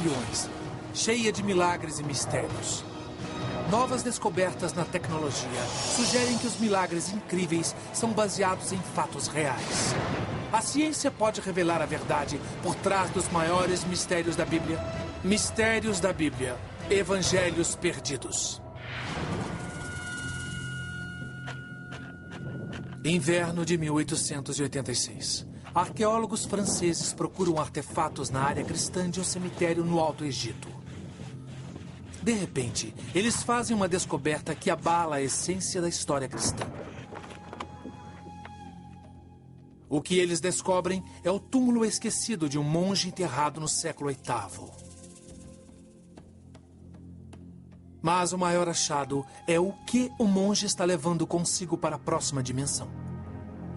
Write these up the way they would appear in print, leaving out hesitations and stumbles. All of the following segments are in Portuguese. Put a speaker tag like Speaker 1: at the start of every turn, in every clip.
Speaker 1: milhões, cheia de milagres e mistérios. Novas descobertas na tecnologia sugerem que os milagres incríveis são baseados em fatos reais. A ciência pode revelar a verdade por trás dos maiores mistérios da Bíblia. Mistérios da Bíblia. Evangelhos perdidos. Inverno de 1886. Arqueólogos franceses procuram artefatos na área cristã de um cemitério no Alto Egito. De repente, eles fazem uma descoberta que abala a essência da história cristã. O que eles descobrem é o túmulo esquecido de um monge enterrado no século VIII. Mas o maior achado é o que o monge está levando consigo para a próxima dimensão.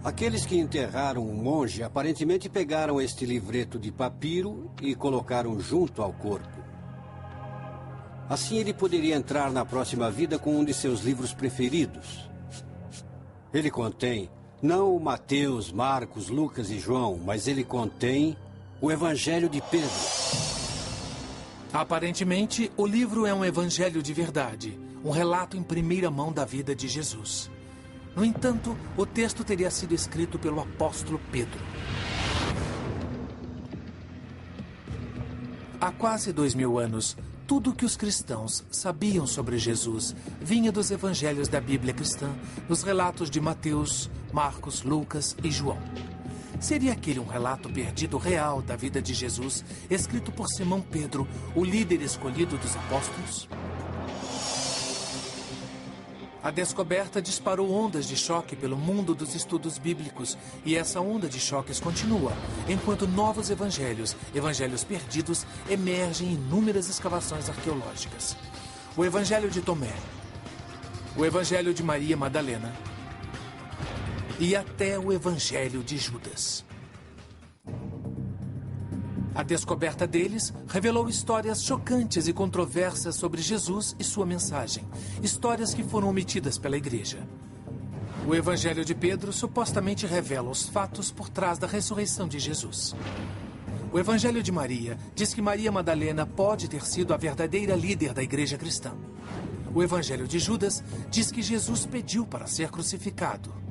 Speaker 2: Aqueles que enterraram o monge aparentemente pegaram este livreto de papiro e colocaram junto ao corpo. Assim ele poderia entrar na próxima vida com um de seus livros preferidos. Ele contém não Mateus, Marcos, Lucas e João, mas ele contém o Evangelho de Pedro.
Speaker 1: Aparentemente, o livro é um evangelho de verdade, um relato em primeira mão da vida de Jesus. No entanto, o texto teria sido escrito pelo apóstolo Pedro. Há quase 2000 anos, tudo o que os cristãos sabiam sobre Jesus vinha dos evangelhos da Bíblia cristã, nos relatos de Mateus, Marcos, Lucas e João. Seria aquele um relato perdido real da vida de Jesus, escrito por Simão Pedro, o líder escolhido dos apóstolos? A descoberta disparou ondas de choque pelo mundo dos estudos bíblicos, e essa onda de choques continua, enquanto novos evangelhos perdidos, emergem em inúmeras escavações arqueológicas. O Evangelho de Tomé, o Evangelho de Maria Madalena e até o Evangelho de Judas. A descoberta deles revelou histórias chocantes e controversas sobre Jesus e sua mensagem. Histórias que foram omitidas pela igreja. O Evangelho de Pedro supostamente revela os fatos por trás da ressurreição de Jesus. O Evangelho de Maria diz que Maria Madalena pode ter sido a verdadeira líder da igreja cristã. O Evangelho de Judas diz que Jesus pediu para ser crucificado.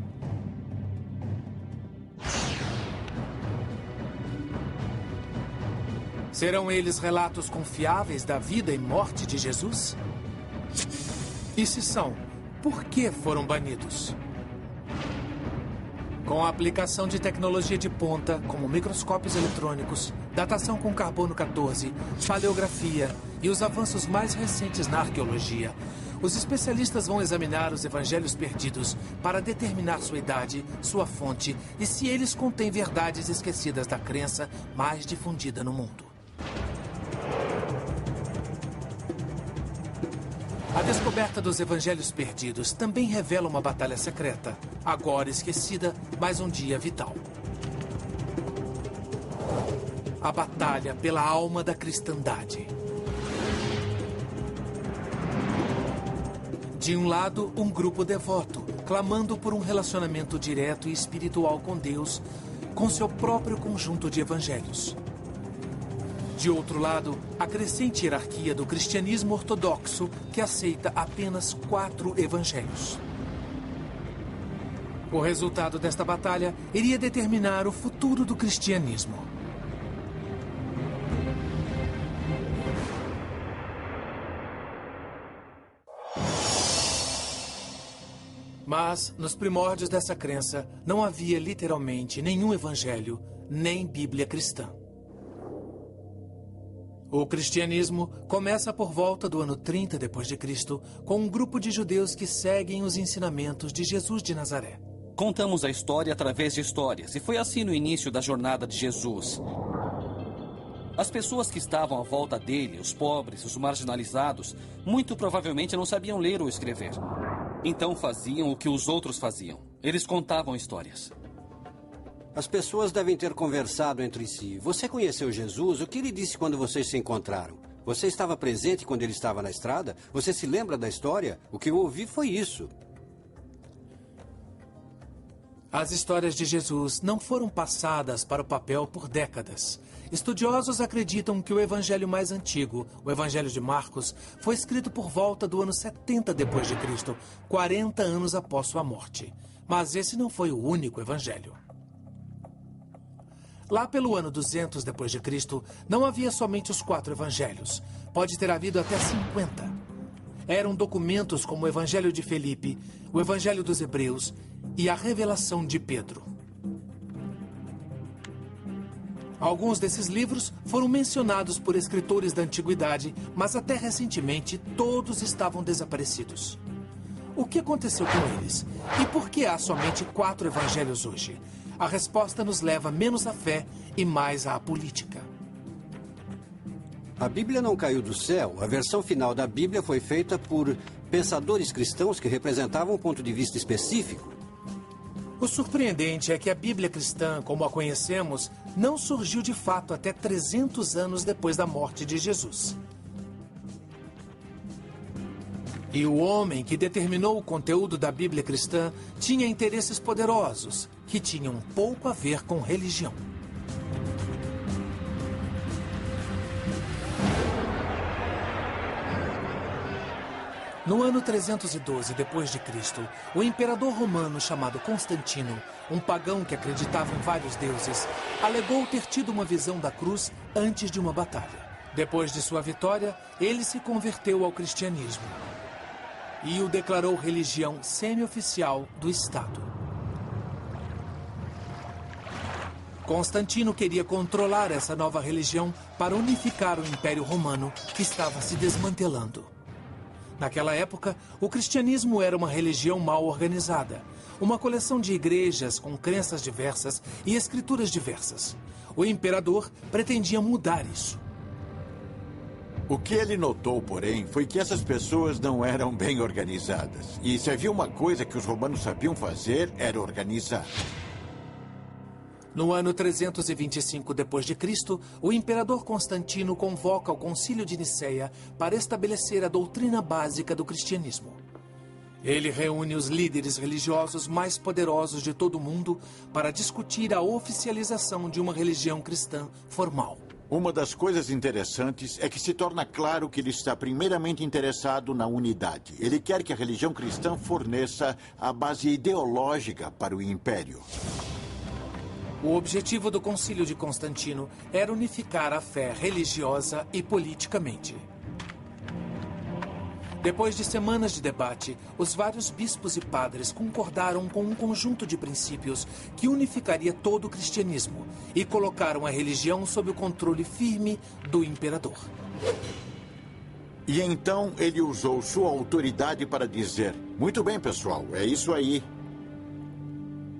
Speaker 1: Serão eles relatos confiáveis da vida e morte de Jesus? E se são, por que foram banidos? Com a aplicação de tecnologia de ponta, como microscópios eletrônicos, datação com carbono 14, paleografia e os avanços mais recentes na arqueologia, os especialistas vão examinar os evangelhos perdidos para determinar sua idade, sua fonte e se eles contêm verdades esquecidas da crença mais difundida no mundo. A descoberta dos evangelhos perdidos também revela uma batalha secreta, agora esquecida, mas um dia vital. A batalha pela alma da cristandade. De um lado, um grupo devoto, clamando por um relacionamento direto e espiritual com Deus, com seu próprio conjunto de evangelhos. De outro lado, a crescente hierarquia do cristianismo ortodoxo, que aceita apenas 4 evangelhos. O resultado desta batalha iria determinar o futuro do cristianismo. Mas, nos primórdios dessa crença, não havia literalmente nenhum evangelho, nem Bíblia cristã. O cristianismo começa por volta do ano 30 d.C., com um grupo de judeus que seguem os ensinamentos de Jesus de Nazaré.
Speaker 3: Contamos a história através de histórias, e foi assim no início da jornada de Jesus. As pessoas que estavam à volta dele, os pobres, os marginalizados, muito provavelmente não sabiam ler ou escrever. Então faziam o que os outros faziam. Eles contavam histórias.
Speaker 2: As pessoas devem ter conversado entre si. Você conheceu Jesus? O que ele disse quando vocês se encontraram? Você estava presente quando ele estava na estrada? Você se lembra da história? O que eu ouvi foi isso.
Speaker 1: As histórias de Jesus não foram passadas para o papel por décadas. Estudiosos acreditam que o evangelho mais antigo, o Evangelho de Marcos, foi escrito por volta do ano 70 d.C., 40 anos após sua morte. Mas esse não foi o único evangelho. Lá pelo ano 200 d.C., não havia somente os 4 evangelhos. Pode ter havido até 50. Eram documentos como o Evangelho de Felipe, o Evangelho dos Hebreus e a Revelação de Pedro. Alguns desses livros foram mencionados por escritores da antiguidade, mas até recentemente todos estavam desaparecidos. O que aconteceu com eles? E por que há somente 4 evangelhos hoje? A resposta nos leva menos à fé e mais à política.
Speaker 2: A Bíblia não caiu do céu. A versão final da Bíblia foi feita por pensadores cristãos que representavam um ponto de vista específico.
Speaker 1: O surpreendente é que a Bíblia cristã, como a conhecemos, não surgiu de fato até 300 anos depois da morte de Jesus. E o homem que determinou o conteúdo da Bíblia cristã tinha interesses poderosos, que tinham pouco a ver com religião. No ano 312 d.C., o imperador romano chamado Constantino, um pagão que acreditava em vários deuses, alegou ter tido uma visão da cruz antes de uma batalha. Depois de sua vitória, ele se converteu ao cristianismo e o declarou religião semi-oficial do Estado. Constantino queria controlar essa nova religião para unificar o Império Romano, que estava se desmantelando. Naquela época, o cristianismo era uma religião mal organizada, uma coleção de igrejas com crenças diversas e escrituras diversas. O imperador pretendia mudar isso.
Speaker 4: O que ele notou, porém, foi que essas pessoas não eram bem organizadas. E se havia uma coisa que os romanos sabiam fazer, era organizar.
Speaker 1: No ano 325 d.C., o imperador Constantino convoca o Concílio de Niceia para estabelecer a doutrina básica do cristianismo. Ele reúne os líderes religiosos mais poderosos de todo o mundo para discutir a oficialização de uma religião cristã formal.
Speaker 4: Uma das coisas interessantes é que se torna claro que ele está primeiramente interessado na unidade. Ele quer que a religião cristã forneça a base ideológica para o império.
Speaker 1: O objetivo do Concílio de Constantino era unificar a fé religiosa e politicamente. Depois de semanas de debate, os vários bispos e padres concordaram com um conjunto de princípios que unificaria todo o cristianismo e colocaram a religião sob o controle firme do imperador.
Speaker 4: E então ele usou sua autoridade para dizer: muito bem, pessoal, é isso aí.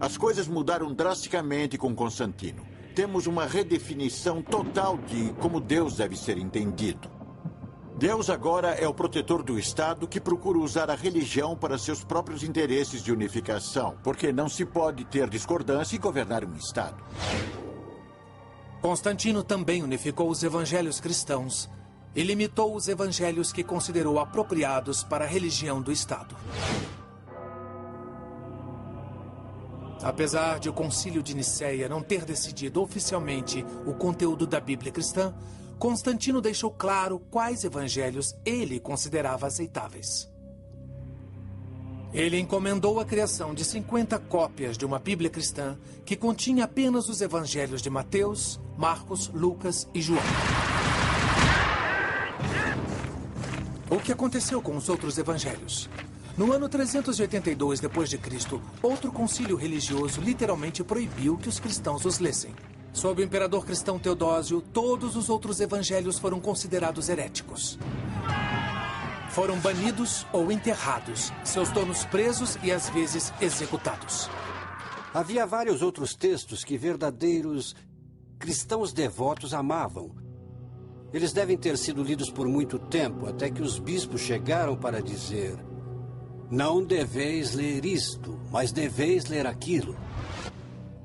Speaker 4: As coisas mudaram drasticamente com Constantino. Temos uma redefinição total de como Deus deve ser entendido. Deus agora é o protetor do Estado que procura usar a religião para seus próprios interesses de unificação, porque não se pode ter discordância e governar um Estado.
Speaker 1: Constantino também unificou os evangelhos cristãos e limitou os evangelhos que considerou apropriados para a religião do Estado. Apesar de o Concílio de Niceia não ter decidido oficialmente o conteúdo da Bíblia cristã, Constantino deixou claro quais evangelhos ele considerava aceitáveis. Ele encomendou a criação de 50 cópias de uma Bíblia cristã que continha apenas os evangelhos de Mateus, Marcos, Lucas e João. O que aconteceu com os outros evangelhos? No ano 382 d.C., outro concílio religioso literalmente proibiu que os cristãos os lessem. Sob o imperador cristão Teodósio, todos os outros evangelhos foram considerados heréticos. Foram banidos ou enterrados, seus donos presos e às vezes executados.
Speaker 2: Havia vários outros textos que verdadeiros cristãos devotos amavam. Eles devem ter sido lidos por muito tempo, até que os bispos chegaram para dizer: não deveis ler isto, mas deveis ler aquilo.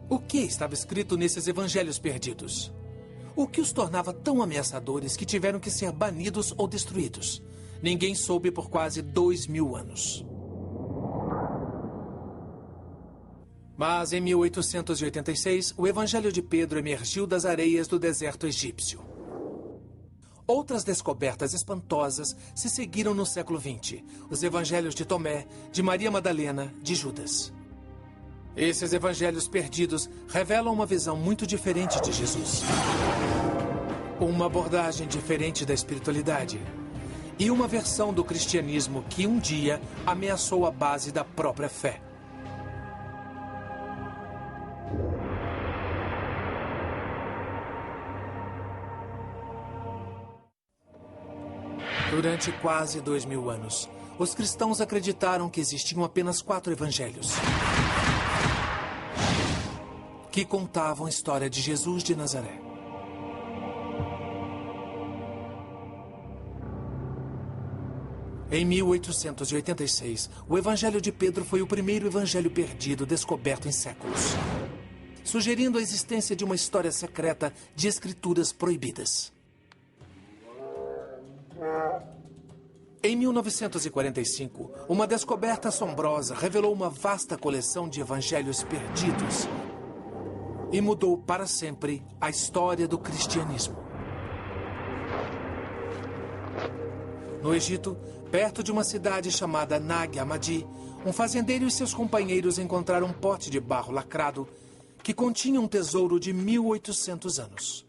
Speaker 1: O que estava escrito nesses evangelhos perdidos? O que os tornava tão ameaçadores que tiveram que ser banidos ou destruídos? Ninguém soube por quase 2000 anos. Mas em 1886, o Evangelho de Pedro emergiu das areias do deserto egípcio. Outras descobertas espantosas se seguiram no século XX. Os evangelhos de Tomé, de Maria Madalena, de Judas. Esses evangelhos perdidos revelam uma visão muito diferente de Jesus. Uma abordagem diferente da espiritualidade. E uma versão do cristianismo que um dia ameaçou a base da própria fé. Durante quase 2000 anos, os cristãos acreditaram que existiam apenas 4 evangelhos que contavam a história de Jesus de Nazaré. Em 1886, o Evangelho de Pedro foi o primeiro evangelho perdido descoberto em séculos, sugerindo a existência de uma história secreta de escrituras proibidas. Em 1945, uma descoberta assombrosa revelou uma vasta coleção de evangelhos perdidos e mudou para sempre a história do cristianismo. No Egito, perto de uma cidade chamada Nag Hammadi, um fazendeiro e seus companheiros encontraram um pote de barro lacrado que continha um tesouro de 1800 anos.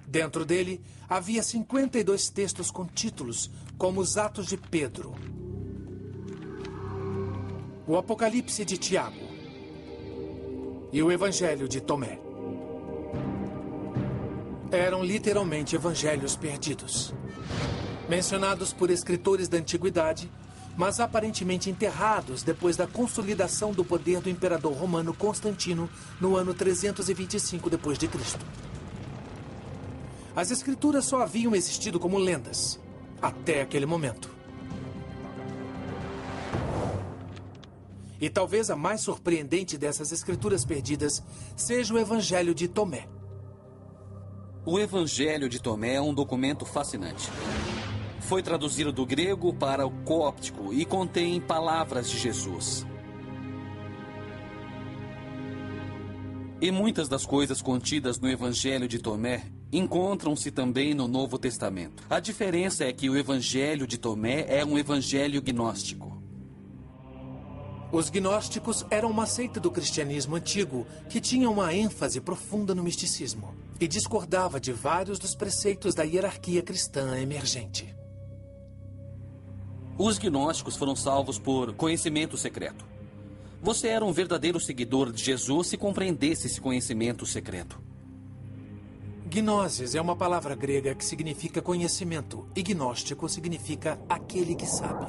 Speaker 1: Dentro dele, havia 52 textos com títulos, como os Atos de Pedro, o Apocalipse de Tiago e o Evangelho de Tomé. Eram literalmente evangelhos perdidos, mencionados por escritores da antiguidade, mas aparentemente enterrados depois da consolidação do poder do imperador romano Constantino no ano 325 d.C. As escrituras só haviam existido como lendas, até aquele momento. E talvez a mais surpreendente dessas escrituras perdidas seja o Evangelho de Tomé.
Speaker 3: O Evangelho de Tomé é um documento fascinante. Foi traduzido do grego para o cóptico e contém palavras de Jesus. E muitas das coisas contidas no Evangelho de Tomé encontram-se também no Novo Testamento. A diferença é que o Evangelho de Tomé é um evangelho gnóstico.
Speaker 1: Os gnósticos eram uma seita do cristianismo antigo que tinha uma ênfase profunda no misticismo e discordava de vários dos preceitos da hierarquia cristã emergente.
Speaker 3: Os gnósticos foram salvos por conhecimento secreto. Você era um verdadeiro seguidor de Jesus se compreendesse esse conhecimento secreto.
Speaker 1: Gnosis é uma palavra grega que significa conhecimento e gnóstico significa aquele que sabe.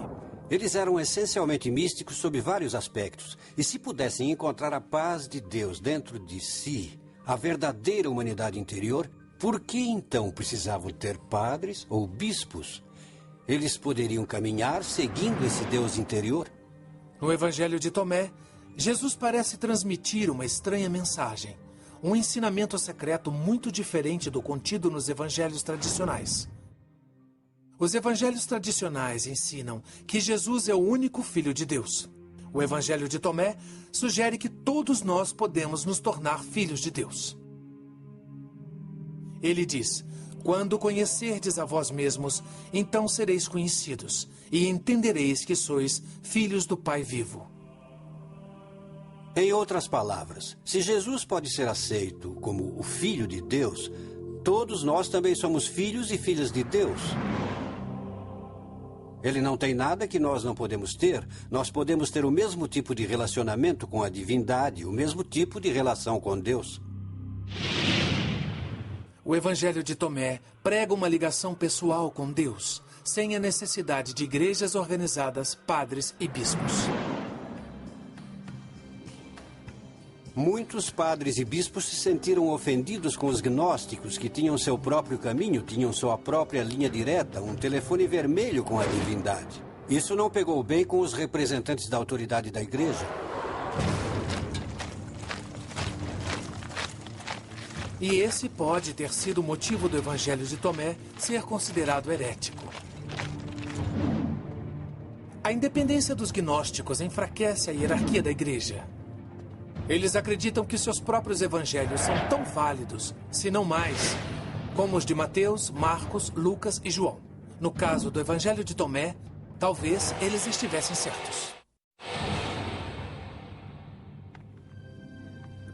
Speaker 2: Eles eram essencialmente místicos sob vários aspectos. E se pudessem encontrar a paz de Deus dentro de si, a verdadeira humanidade interior, por que então precisavam ter padres ou bispos? Eles poderiam caminhar seguindo esse Deus interior?
Speaker 1: No Evangelho de Tomé, Jesus parece transmitir uma estranha mensagem, um ensinamento secreto muito diferente do contido nos evangelhos tradicionais. Os evangelhos tradicionais ensinam que Jesus é o único Filho de Deus. O Evangelho de Tomé sugere que todos nós podemos nos tornar filhos de Deus. Ele diz: quando conhecerdes a vós mesmos, então sereis conhecidos, e entendereis que sois filhos do Pai vivo.
Speaker 2: Em outras palavras, se Jesus pode ser aceito como o Filho de Deus, todos nós também somos filhos e filhas de Deus. Ele não tem nada que nós não podemos ter. Nós podemos ter o mesmo tipo de relacionamento com a divindade, o mesmo tipo de relação com Deus.
Speaker 1: O Evangelho de Tomé prega uma ligação pessoal com Deus, sem a necessidade de igrejas organizadas, padres e bispos.
Speaker 2: Muitos padres e bispos se sentiram ofendidos com os gnósticos, que tinham seu próprio caminho, tinham sua própria linha direta, um telefone vermelho com a divindade. Isso não pegou bem com os representantes da autoridade da igreja.
Speaker 1: E esse pode ter sido o motivo do Evangelho de Tomé ser considerado herético. A A independência dos gnósticos enfraquece a hierarquia da igreja. Eles acreditam que seus próprios evangelhos são tão válidos, se não mais, como os de Mateus, Marcos, Lucas e João. No caso do evangelho de Tomé, talvez eles estivessem certos.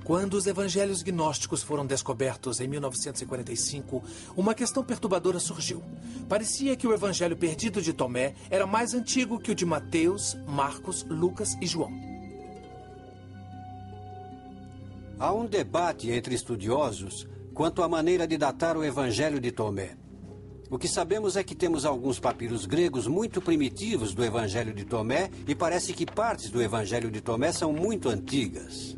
Speaker 1: Quando os evangelhos gnósticos foram descobertos em 1945, uma questão perturbadora surgiu. Parecia que o evangelho perdido de Tomé era mais antigo que o de Mateus, Marcos, Lucas e João.
Speaker 2: Há um debate entre estudiosos quanto à maneira de datar o evangelho de Tomé. O que sabemos é que temos alguns papiros gregos muito primitivos do evangelho de Tomé e parece que partes do evangelho de Tomé são muito antigas.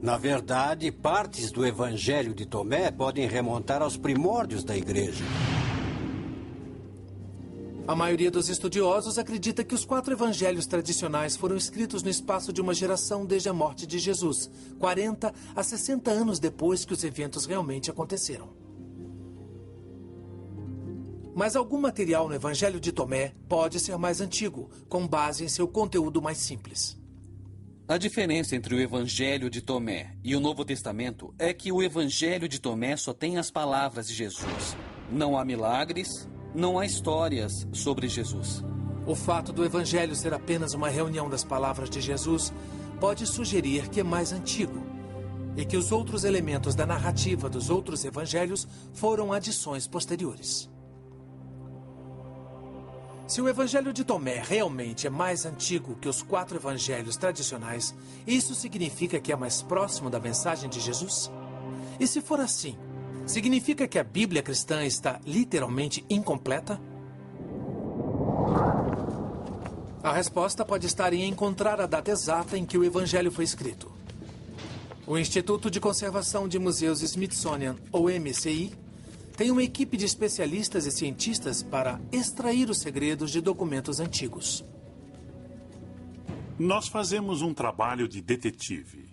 Speaker 2: Na verdade, partes do Evangelho de Tomé podem remontar aos primórdios da igreja.
Speaker 1: A maioria dos estudiosos acredita que os 4 evangelhos tradicionais foram escritos no espaço de uma geração desde a morte de Jesus, 40 a 60 anos depois que os eventos realmente aconteceram. Mas algum material no Evangelho de Tomé pode ser mais antigo, com base em seu conteúdo mais simples.
Speaker 3: A diferença entre o Evangelho de Tomé e o Novo Testamento é que o Evangelho de Tomé só tem as palavras de Jesus. Não há milagres, não há histórias sobre Jesus.
Speaker 1: O fato do Evangelho ser apenas uma reunião das palavras de Jesus pode sugerir que é mais antigo e que os outros elementos da narrativa dos outros evangelhos foram adições posteriores. Se o Evangelho de Tomé realmente é mais antigo que os 4 evangelhos tradicionais, isso significa que é mais próximo da mensagem de Jesus? E se for assim, significa que a Bíblia cristã está literalmente incompleta? A resposta pode estar em encontrar a data exata em que o Evangelho foi escrito. O Instituto de Conservação de Museus Smithsonian, ou MCI, tem uma equipe de especialistas e cientistas para extrair os segredos de documentos antigos.
Speaker 5: Nós fazemos um trabalho de detetive.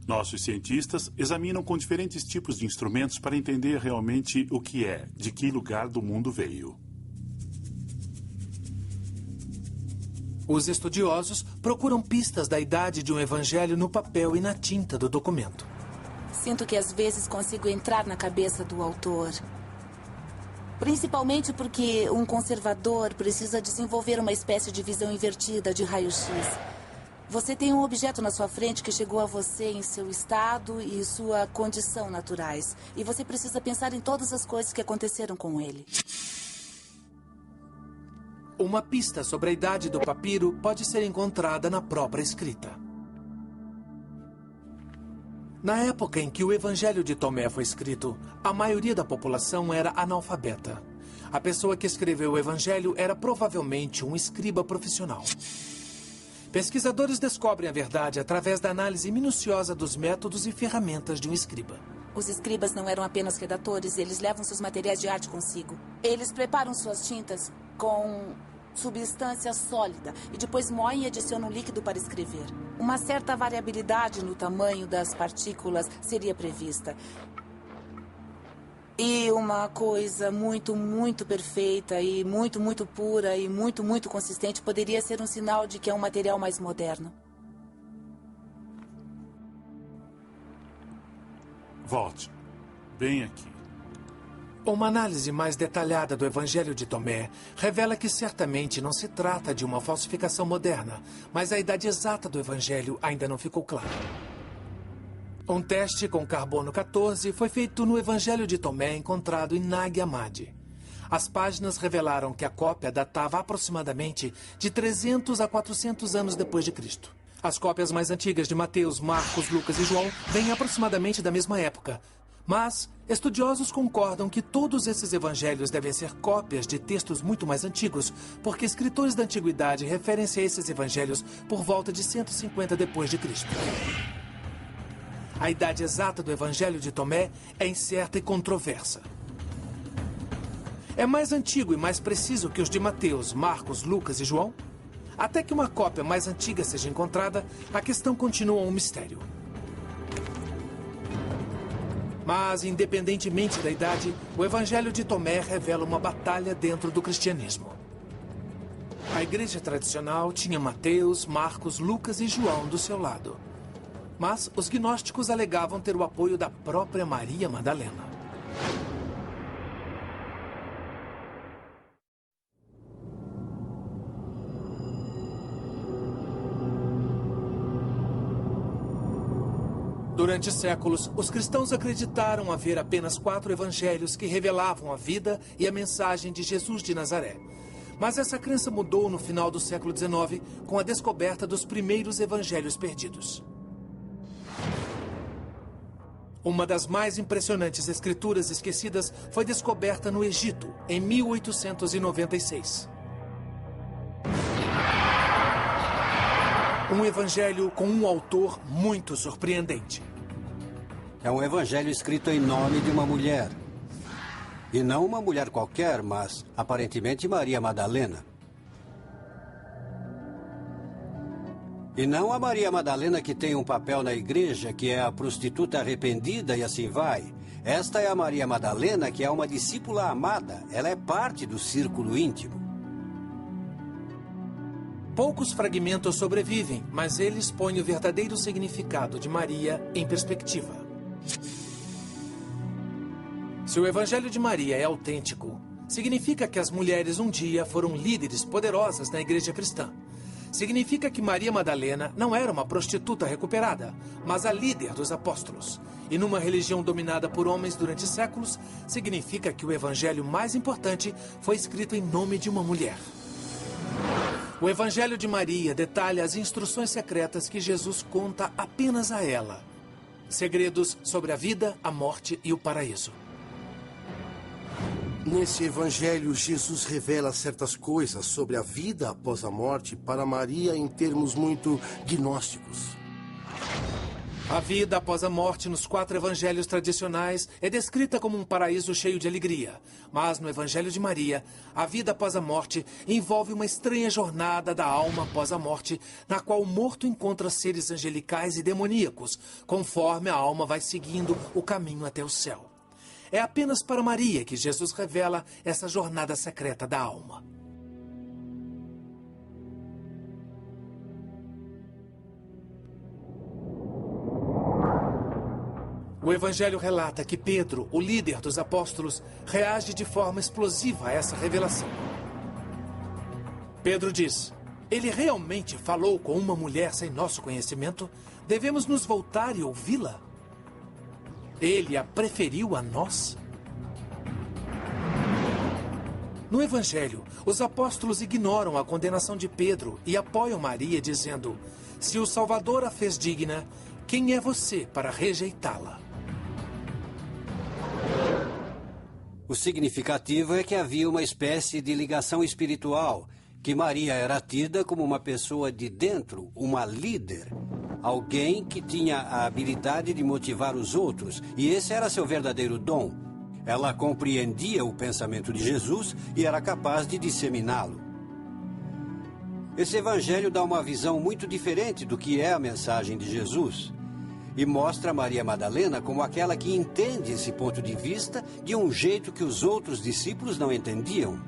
Speaker 5: Nossos cientistas examinam com diferentes tipos de instrumentos para entender realmente o que é, de que lugar do mundo veio.
Speaker 1: Os estudiosos procuram pistas da idade de um evangelho no papel e na tinta do documento.
Speaker 6: Sinto que às vezes consigo entrar na cabeça do autor. Principalmente porque um conservador precisa desenvolver uma espécie de visão invertida de raio-x. Você tem um objeto na sua frente que chegou a você em seu estado e sua condição naturais. E você precisa pensar em todas as coisas que aconteceram com ele.
Speaker 1: Uma pista sobre a idade do papiro pode ser encontrada na própria escrita. Na época em que o Evangelho de Tomé foi escrito, a maioria da população era analfabeta. A pessoa que escreveu o Evangelho era provavelmente um escriba profissional. Pesquisadores descobrem a verdade através da análise minuciosa dos métodos e ferramentas de um escriba.
Speaker 6: Os escribas não eram apenas redatores, eles levam seus materiais de arte consigo. Eles preparam suas tintas com substância sólida e depois moem e adicionam líquido para escrever. Uma certa variabilidade no tamanho das partículas seria prevista. E uma coisa muito, muito perfeita e muito, muito pura e muito, muito consistente poderia ser um sinal de que é um material mais moderno.
Speaker 5: Volte. Bem aqui.
Speaker 1: Uma análise mais detalhada do Evangelho de Tomé revela que certamente não se trata de uma falsificação moderna, mas a idade exata do Evangelho ainda não ficou clara. Um teste com carbono 14 foi feito no Evangelho de Tomé encontrado em Nag Hammadi. As páginas revelaram que a cópia datava aproximadamente de 300 a 400 anos depois de Cristo. As cópias mais antigas de Mateus, Marcos, Lucas e João vêm aproximadamente da mesma época. Mas estudiosos concordam que todos esses evangelhos devem ser cópias de textos muito mais antigos, porque escritores da antiguidade referem-se a esses evangelhos por volta de 150 depois de Cristo. A idade exata do Evangelho de Tomé é incerta e controversa. É mais antigo e mais preciso que os de Mateus, Marcos, Lucas e João? Até que uma cópia mais antiga seja encontrada, a questão continua um mistério. Mas, independentemente da idade, o Evangelho de Tomé revela uma batalha dentro do cristianismo. A igreja tradicional tinha Mateus, Marcos, Lucas e João do seu lado. Mas os gnósticos alegavam ter o apoio da própria Maria Madalena. Durante séculos, os cristãos acreditaram haver apenas 4 evangelhos que revelavam a vida e a mensagem de Jesus de Nazaré. Mas essa crença mudou no final do século XIX com a descoberta dos primeiros evangelhos perdidos. Uma das mais impressionantes escrituras esquecidas foi descoberta no Egito, em 1896. Um evangelho com um autor muito surpreendente.
Speaker 2: É um evangelho escrito em nome de uma mulher. E não uma mulher qualquer, mas aparentemente Maria Madalena. E não a Maria Madalena que tem um papel na igreja, que é a prostituta arrependida e assim vai. Esta é a Maria Madalena, que é uma discípula amada. Ela é parte do círculo íntimo.
Speaker 1: Poucos fragmentos sobrevivem, mas eles põem o verdadeiro significado de Maria em perspectiva. Se o Evangelho de Maria é autêntico, significa que as mulheres um dia foram líderes poderosas na igreja cristã. Significa que Maria Madalena não era uma prostituta recuperada, mas a líder dos apóstolos. E numa religião dominada por homens durante séculos, significa que o evangelho mais importante foi escrito em nome de uma mulher. O Evangelho de Maria detalha as instruções secretas que Jesus conta apenas a ela. Segredos sobre a vida, a morte e o paraíso.
Speaker 7: Nesse evangelho, Jesus revela certas coisas sobre a vida após a morte para Maria em termos muito gnósticos.
Speaker 1: A vida após a morte nos 4 evangelhos tradicionais é descrita como um paraíso cheio de alegria. Mas no Evangelho de Maria, a vida após a morte envolve uma estranha jornada da alma após a morte, na qual o morto encontra seres angelicais e demoníacos, conforme a alma vai seguindo o caminho até o céu. É apenas para Maria que Jesus revela essa jornada secreta da alma. O Evangelho relata que Pedro, o líder dos apóstolos, reage de forma explosiva a essa revelação. Pedro diz: ele realmente falou com uma mulher sem nosso conhecimento? Devemos nos voltar e ouvi-la? Ele a preferiu a nós? No Evangelho, os apóstolos ignoram a condenação de Pedro e apoiam Maria, dizendo: se o Salvador a fez digna, quem é você para rejeitá-la?
Speaker 2: O significativo é que havia uma espécie de ligação espiritual, que Maria era tida como uma pessoa de dentro, uma líder. Alguém que tinha a habilidade de motivar os outros, e esse era seu verdadeiro dom. Ela compreendia o pensamento de Jesus e era capaz de disseminá-lo. Esse evangelho dá uma visão muito diferente do que é a mensagem de Jesus e mostra Maria Madalena como aquela que entende esse ponto de vista de um jeito que os outros discípulos não entendiam.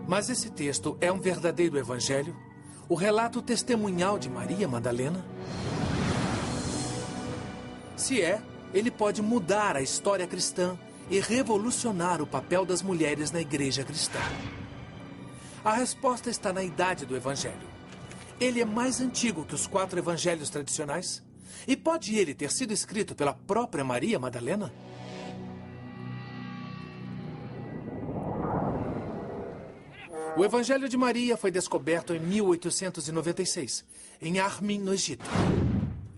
Speaker 1: Mas esse texto é um verdadeiro evangelho? O relato testemunhal de Maria Madalena? Se é, ele pode mudar a história cristã e revolucionar o papel das mulheres na igreja cristã. A resposta está na idade do evangelho. Ele é mais antigo que os 4 evangelhos tradicionais? E pode ele ter sido escrito pela própria Maria Madalena? O Evangelho de Maria foi descoberto em 1896, em Armin, no Egito.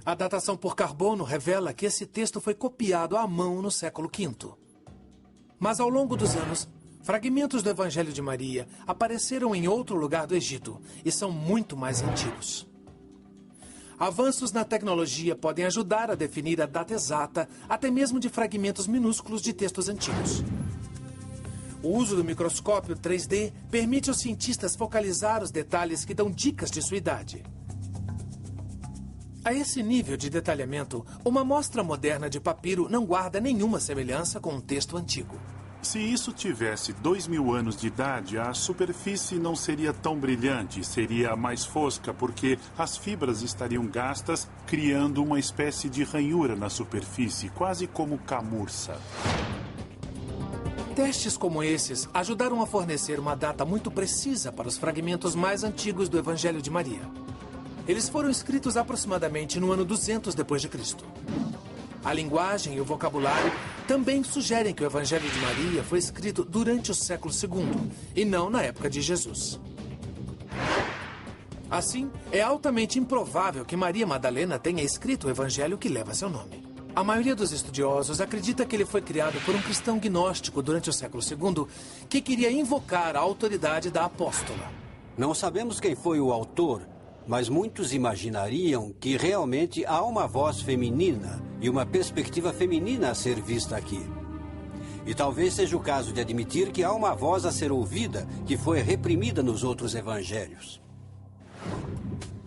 Speaker 1: A datação por carbono revela que esse texto foi copiado à mão no século V. Mas ao longo dos anos, fragmentos do Evangelho de Maria apareceram em outro lugar do Egito e são muito mais antigos. Avanços na tecnologia podem ajudar a definir a data exata, até mesmo de fragmentos minúsculos de textos antigos. O uso do microscópio 3D permite aos cientistas focalizar os detalhes que dão dicas de sua idade. A esse nível de detalhamento, uma amostra moderna de papiro não guarda nenhuma semelhança com um texto antigo.
Speaker 5: Se isso tivesse 2000 anos de idade, a superfície não seria tão brilhante, seria mais fosca, porque as fibras estariam gastas, criando uma espécie de ranhura na superfície, quase como camurça.
Speaker 1: Testes como esses ajudaram a fornecer uma data muito precisa para os fragmentos mais antigos do Evangelho de Maria. Eles foram escritos aproximadamente no ano 200 depois de Cristo. A linguagem e o vocabulário também sugerem que o Evangelho de Maria foi escrito durante o século II e não na época de Jesus. Assim, é altamente improvável que Maria Madalena tenha escrito o Evangelho que leva seu nome. A maioria dos estudiosos acredita que ele foi criado por um cristão gnóstico durante o século II que queria invocar a autoridade da apóstola.
Speaker 2: Não sabemos quem foi o autor, mas muitos imaginariam que realmente há uma voz feminina e uma perspectiva feminina a ser vista aqui. E talvez seja o caso de admitir que há uma voz a ser ouvida que foi reprimida nos outros evangelhos.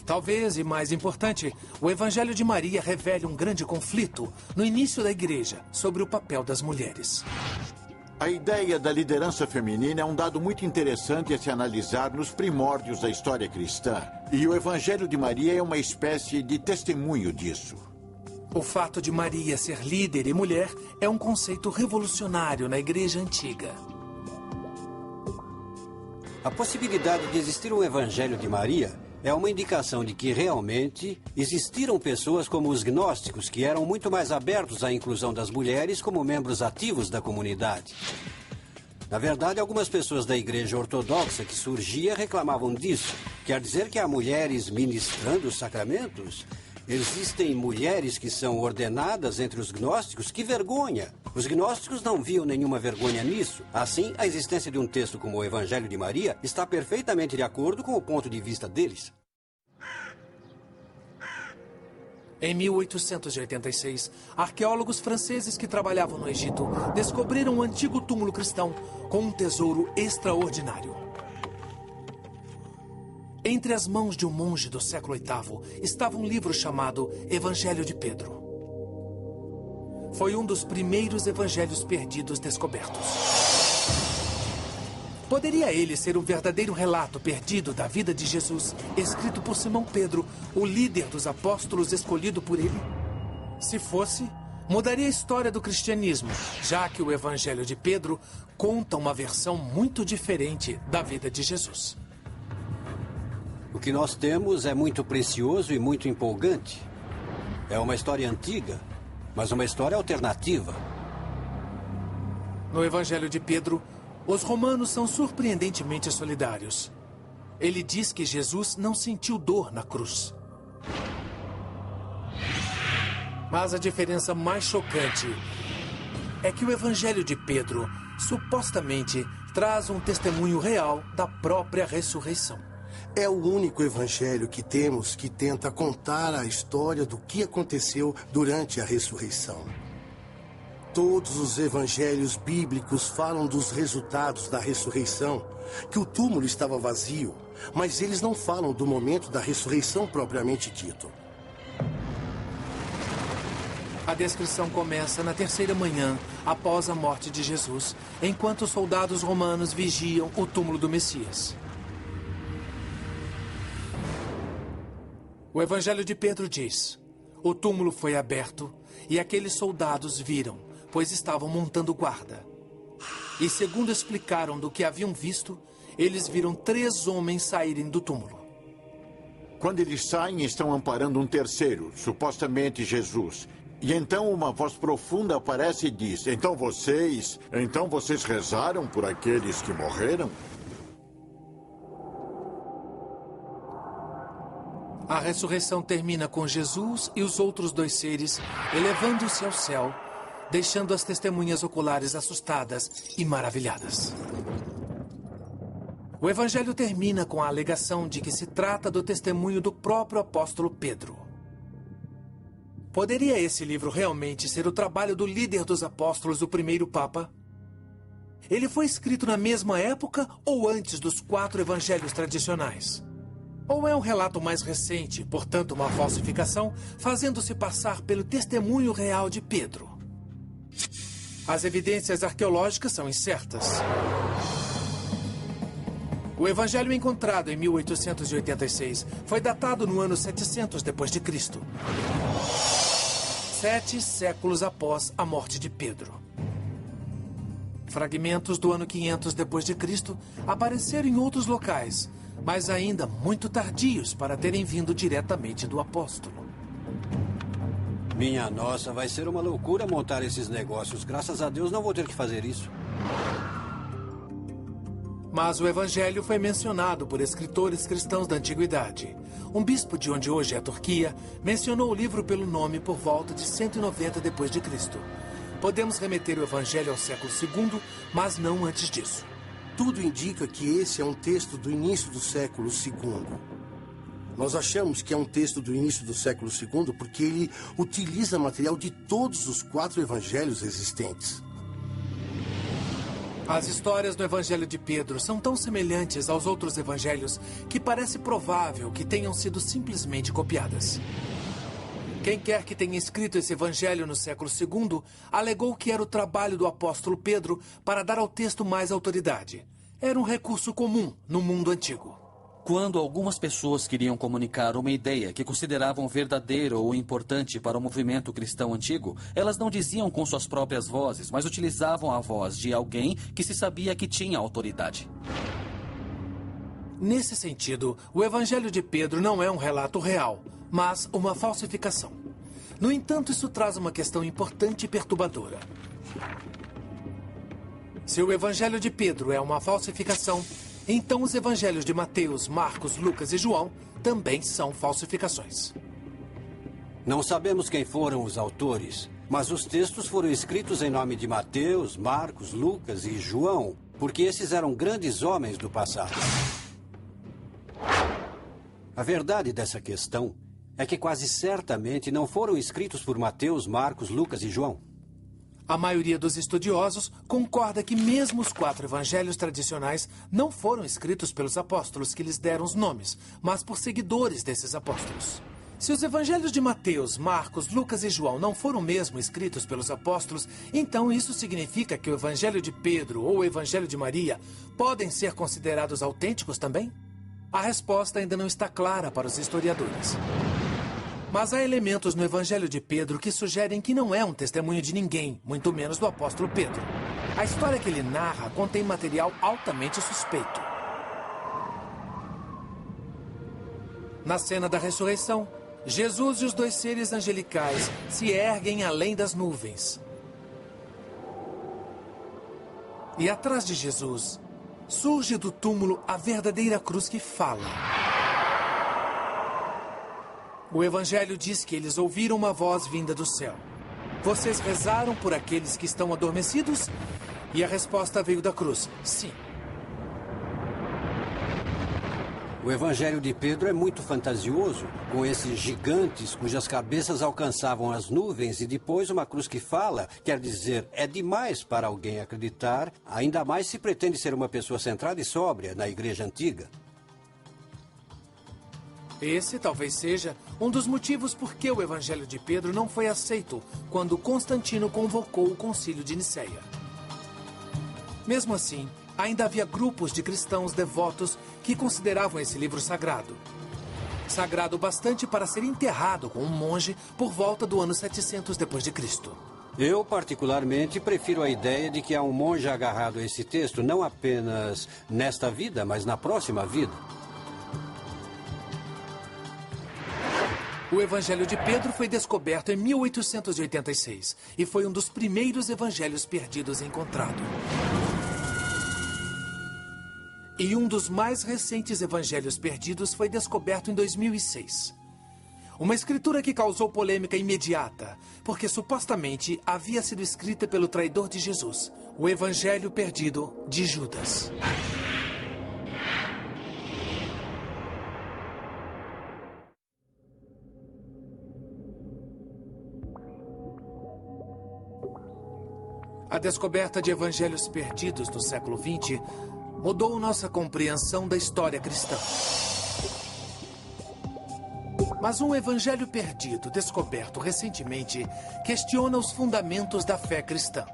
Speaker 1: Talvez, e mais importante, o Evangelho de Maria revele um grande conflito no início da igreja sobre o papel das mulheres.
Speaker 4: A ideia da liderança feminina é um dado muito interessante a se analisar nos primórdios da história cristã. E o Evangelho de Maria é uma espécie de testemunho disso.
Speaker 1: O fato de Maria ser líder e mulher é um conceito revolucionário na igreja antiga.
Speaker 2: A possibilidade de existir um Evangelho de Maria é uma indicação de que realmente existiram pessoas como os gnósticos que eram muito mais abertos à inclusão das mulheres como membros ativos da comunidade. Na verdade, algumas pessoas da igreja ortodoxa que surgia reclamavam disso. Quer dizer que há mulheres ministrando os sacramentos? Existem mulheres que são ordenadas entre os gnósticos? Que vergonha! Os gnósticos não viam nenhuma vergonha nisso. Assim, a existência de um texto como o Evangelho de Maria está perfeitamente de acordo com o ponto de vista deles.
Speaker 1: Em 1886, arqueólogos franceses que trabalhavam no Egito descobriram um antigo túmulo cristão com um tesouro extraordinário. Entre as mãos de um monge do século VIII estava um livro chamado Evangelho de Pedro. Foi um dos primeiros evangelhos perdidos descobertos. Poderia ele ser um verdadeiro relato perdido da vida de Jesus, escrito por Simão Pedro, o líder dos apóstolos escolhido por ele? Se fosse, mudaria a história do cristianismo, já que o Evangelho de Pedro conta uma versão muito diferente da vida de Jesus.
Speaker 2: O que nós temos é muito precioso e muito empolgante. É uma história antiga, mas uma história alternativa.
Speaker 1: No Evangelho de Pedro, os romanos são surpreendentemente solidários. Ele diz que Jesus não sentiu dor na cruz. Mas a diferença mais chocante é que o Evangelho de Pedro supostamente traz um testemunho real da própria ressurreição.
Speaker 7: É o único evangelho que temos que tenta contar a história do que aconteceu durante a ressurreição. Todos os evangelhos bíblicos falam dos resultados da ressurreição, que o túmulo estava vazio, mas eles não falam do momento da ressurreição propriamente dito.
Speaker 1: A descrição começa na terceira manhã, após a morte de Jesus, enquanto os soldados romanos vigiam o túmulo do Messias. O Evangelho de Pedro diz: o túmulo foi aberto e aqueles soldados viram, pois estavam montando guarda. E segundo explicaram do que haviam visto, eles viram 3 homens saírem do túmulo.
Speaker 4: Quando eles saem, estão amparando um terceiro, supostamente Jesus. E então uma voz profunda aparece e diz: Então vocês rezaram por aqueles que morreram?
Speaker 1: A ressurreição termina com Jesus e os outros 2 seres elevando-se ao céu, deixando as testemunhas oculares assustadas e maravilhadas. O Evangelho termina com a alegação de que se trata do testemunho do próprio apóstolo Pedro. Poderia esse livro realmente ser o trabalho do líder dos apóstolos, o primeiro Papa? Ele foi escrito na mesma época ou antes dos 4 evangelhos tradicionais? Ou é um relato mais recente, portanto uma falsificação, fazendo-se passar pelo testemunho real de Pedro? As evidências arqueológicas são incertas. O evangelho encontrado em 1886 foi datado no ano 700 d.C., 7 séculos após a morte de Pedro. Fragmentos do ano 500 d.C. apareceram em outros locais, mas ainda muito tardios para terem vindo diretamente do apóstolo.
Speaker 2: Minha nossa, vai ser uma loucura montar esses negócios. Graças a Deus não vou ter que fazer isso.
Speaker 1: Mas o evangelho foi mencionado por escritores cristãos da antiguidade. Um bispo de onde hoje é a Turquia mencionou o livro pelo nome por volta de 190 d.C. Podemos remeter o evangelho ao século II, mas não antes disso.
Speaker 7: Tudo indica que esse é um texto do início do século II. Nós achamos que é um texto do início do século II porque ele utiliza material de todos os 4 evangelhos existentes.
Speaker 1: As histórias do Evangelho de Pedro são tão semelhantes aos outros evangelhos que parece provável que tenham sido simplesmente copiadas. Quem quer que tenha escrito esse evangelho no século II alegou que era o trabalho do apóstolo Pedro para dar ao texto mais autoridade. Era um recurso comum no mundo antigo.
Speaker 3: Quando algumas pessoas queriam comunicar uma ideia que consideravam verdadeira ou importante para o movimento cristão antigo, elas não diziam com suas próprias vozes, mas utilizavam a voz de alguém que se sabia que tinha autoridade.
Speaker 1: Nesse sentido, o Evangelho de Pedro não é um relato real, mas uma falsificação. No entanto, isso traz uma questão importante e perturbadora. Se o Evangelho de Pedro é uma falsificação, então os evangelhos de Mateus, Marcos, Lucas e João também são falsificações.
Speaker 2: Não sabemos quem foram os autores, mas os textos foram escritos em nome de Mateus, Marcos, Lucas e João, porque esses eram grandes homens do passado. A verdade dessa questão é que quase certamente não foram escritos por Mateus, Marcos, Lucas e João.
Speaker 1: A maioria dos estudiosos concorda que mesmo os 4 evangelhos tradicionais não foram escritos pelos apóstolos que lhes deram os nomes, mas por seguidores desses apóstolos. Se os evangelhos de Mateus, Marcos, Lucas e João não foram mesmo escritos pelos apóstolos, então isso significa que o evangelho de Pedro ou o evangelho de Maria podem ser considerados autênticos também? A resposta ainda não está clara para os historiadores. Mas há elementos no Evangelho de Pedro que sugerem que não é um testemunho de ninguém, muito menos do apóstolo Pedro. A história que ele narra contém material altamente suspeito. Na cena da ressurreição, Jesus e os 2 seres angelicais se erguem além das nuvens. E atrás de Jesus, surge do túmulo a verdadeira cruz que fala. O Evangelho diz que eles ouviram uma voz vinda do céu. Vocês rezaram por aqueles que estão adormecidos? E a resposta veio da cruz. Sim.
Speaker 2: O Evangelho de Pedro é muito fantasioso, com esses gigantes cujas cabeças alcançavam as nuvens e depois uma cruz que fala. Quer dizer, é demais para alguém acreditar, ainda mais se pretende ser uma pessoa centrada e sóbria na igreja antiga.
Speaker 1: Esse talvez seja um dos motivos por que o Evangelho de Pedro não foi aceito quando Constantino convocou o Concílio de Nicéia. Mesmo assim, ainda havia grupos de cristãos devotos que consideravam esse livro sagrado. Sagrado bastante para ser enterrado com um monge por volta do ano 700 d.C.
Speaker 2: Eu, particularmente, prefiro a ideia de que há um monge agarrado a esse texto não apenas nesta vida, mas na próxima vida.
Speaker 1: O Evangelho de Pedro foi descoberto em 1886 e foi um dos primeiros evangelhos perdidos encontrado. E um dos mais recentes evangelhos perdidos foi descoberto em 2006. Uma escritura que causou polêmica imediata, porque supostamente havia sido escrita pelo traidor de Jesus, o Evangelho perdido de Judas. A descoberta de evangelhos perdidos no século XX mudou nossa compreensão da história cristã. Mas um evangelho perdido descoberto recentemente questiona os fundamentos da fé cristã.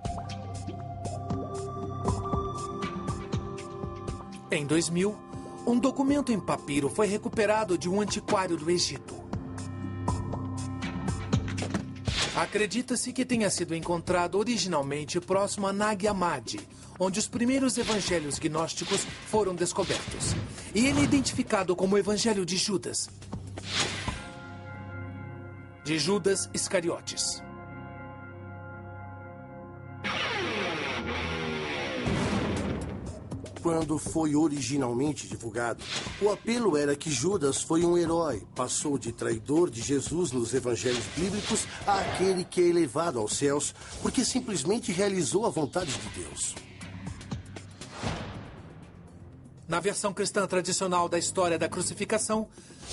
Speaker 1: Em 2000, um documento em papiro foi recuperado de um antiquário do Egito. Acredita-se que tenha sido encontrado originalmente próximo a Nag Hammadi, onde os primeiros evangelhos gnósticos foram descobertos. E ele é identificado como o Evangelho de Judas Iscariotes.
Speaker 7: Quando foi originalmente divulgado, o apelo era que Judas foi um herói, passou de traidor de Jesus nos evangelhos bíblicos a aquele que é elevado aos céus, porque simplesmente realizou a vontade de Deus.
Speaker 1: Na versão cristã tradicional da história da crucificação,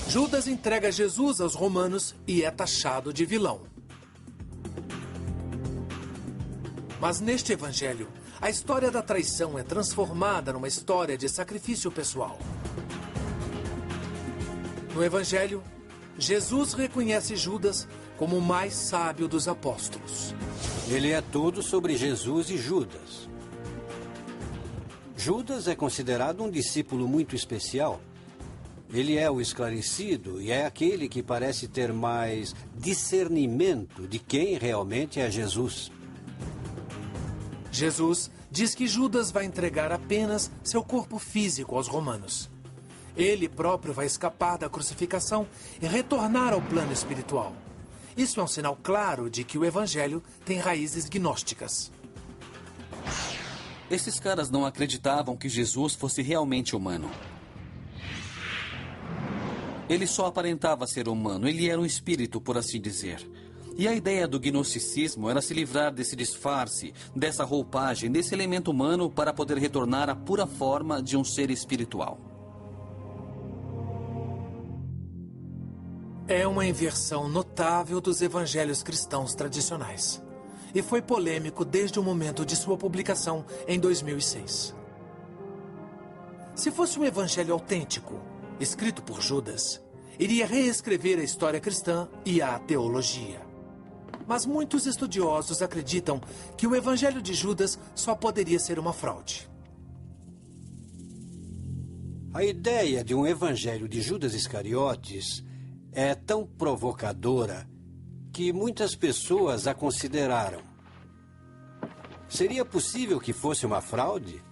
Speaker 1: Judas entrega Jesus aos romanos e é taxado de vilão. Mas neste evangelho, a história da traição é transformada numa história de sacrifício pessoal. No evangelho, Jesus reconhece Judas como o mais sábio dos apóstolos.
Speaker 2: Ele é tudo sobre Jesus e Judas. Judas é considerado um discípulo muito especial. Ele é o esclarecido e é aquele que parece ter mais discernimento de quem realmente é Jesus.
Speaker 1: Jesus diz que Judas vai entregar apenas seu corpo físico aos romanos. Ele próprio vai escapar da crucificação e retornar ao plano espiritual. Isso é um sinal claro de que o evangelho tem raízes gnósticas.
Speaker 3: Esses caras não acreditavam que Jesus fosse realmente humano. Ele só aparentava ser humano, ele era um espírito, por assim dizer. E a ideia do gnosticismo era se livrar desse disfarce, dessa roupagem, desse elemento humano para poder retornar à pura forma de um ser espiritual.
Speaker 1: É uma inversão notável dos evangelhos cristãos tradicionais. E foi polêmico desde o momento de sua publicação em 2006. Se fosse um evangelho autêntico, escrito por Judas, iria reescrever a história cristã e a teologia. Mas muitos estudiosos acreditam que o Evangelho de Judas só poderia ser uma fraude.
Speaker 2: A ideia de um Evangelho de Judas Iscariotes é tão provocadora que muitas pessoas a consideraram. Seria possível que fosse uma fraude?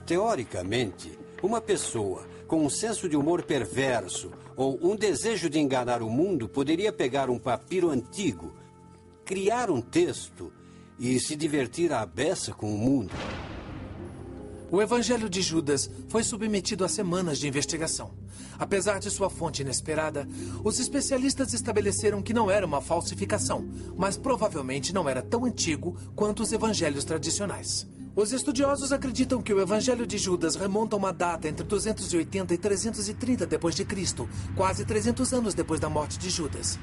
Speaker 2: Teoricamente, uma pessoa com um senso de humor perverso ou um desejo de enganar o mundo poderia pegar um papiro antigo, criar um texto e se divertir à beça com o mundo.
Speaker 1: O Evangelho de Judas foi submetido a semanas de investigação. Apesar de sua fonte inesperada, os especialistas estabeleceram que não era uma falsificação, mas provavelmente não era tão antigo quanto os evangelhos tradicionais. Os estudiosos acreditam que o Evangelho de Judas remonta a uma data entre 280 e 330 d.C., quase 300 anos depois da morte de Judas.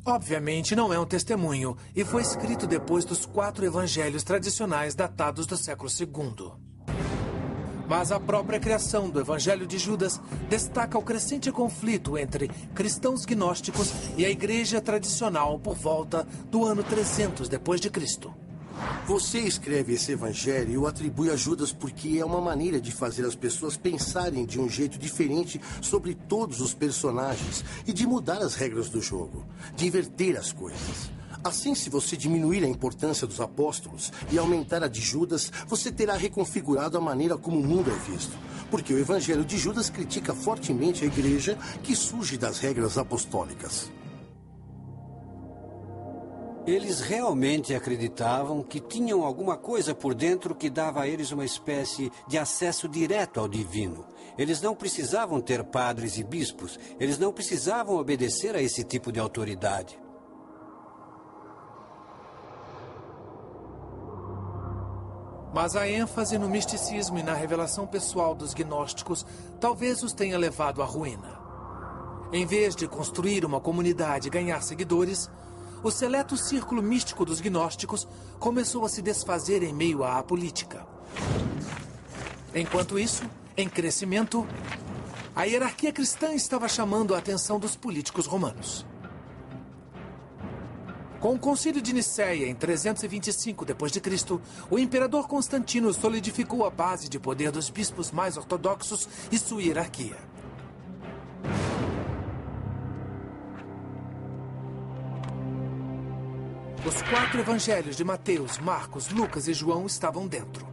Speaker 1: Obviamente não é um testemunho e foi escrito depois dos 4 evangelhos tradicionais datados do século II. Mas a própria criação do Evangelho de Judas destaca o crescente conflito entre cristãos gnósticos e a igreja tradicional por volta do ano 300 d.C.
Speaker 7: Você escreve esse evangelho e o atribui a Judas porque é uma maneira de fazer as pessoas pensarem de um jeito diferente sobre todos os personagens e de mudar as regras do jogo, de inverter as coisas. Assim, se você diminuir a importância dos apóstolos e aumentar a de Judas, você terá reconfigurado a maneira como o mundo é visto. Porque o evangelho de Judas critica fortemente a igreja que surge das regras apostólicas.
Speaker 2: Eles realmente acreditavam que tinham alguma coisa por dentro que dava a eles uma espécie de acesso direto ao divino. Eles não precisavam ter padres e bispos. Eles não precisavam obedecer a esse tipo de autoridade.
Speaker 1: Mas a ênfase no misticismo e na revelação pessoal dos gnósticos talvez os tenha levado à ruína. Em vez de construir uma comunidade e ganhar seguidores, o seleto círculo místico dos gnósticos começou a se desfazer em meio à política. Enquanto isso, em crescimento, a hierarquia cristã estava chamando a atenção dos políticos romanos. Com o Concílio de Nicéia em 325 d.C., o imperador Constantino solidificou a base de poder dos bispos mais ortodoxos e sua hierarquia. Os 4 evangelhos de Mateus, Marcos, Lucas e João estavam dentro.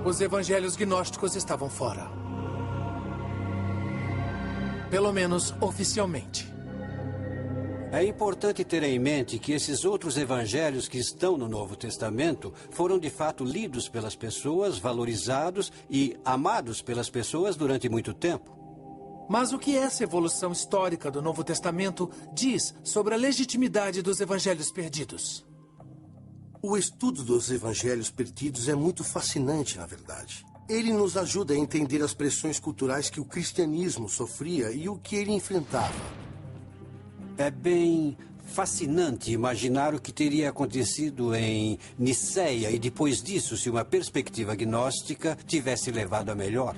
Speaker 1: Os evangelhos gnósticos estavam fora. Pelo menos oficialmente.
Speaker 2: É importante ter em mente que esses outros evangelhos que estão no Novo Testamento foram de fato lidos pelas pessoas, valorizados e amados pelas pessoas durante muito tempo.
Speaker 1: Mas o que essa evolução histórica do Novo Testamento diz sobre a legitimidade dos evangelhos perdidos?
Speaker 7: O estudo dos evangelhos perdidos é muito fascinante, na verdade. Ele nos ajuda a entender as pressões culturais que o cristianismo sofria e o que ele enfrentava.
Speaker 2: É bem fascinante imaginar o que teria acontecido em Nicéia e depois disso se uma perspectiva gnóstica tivesse levado a melhor.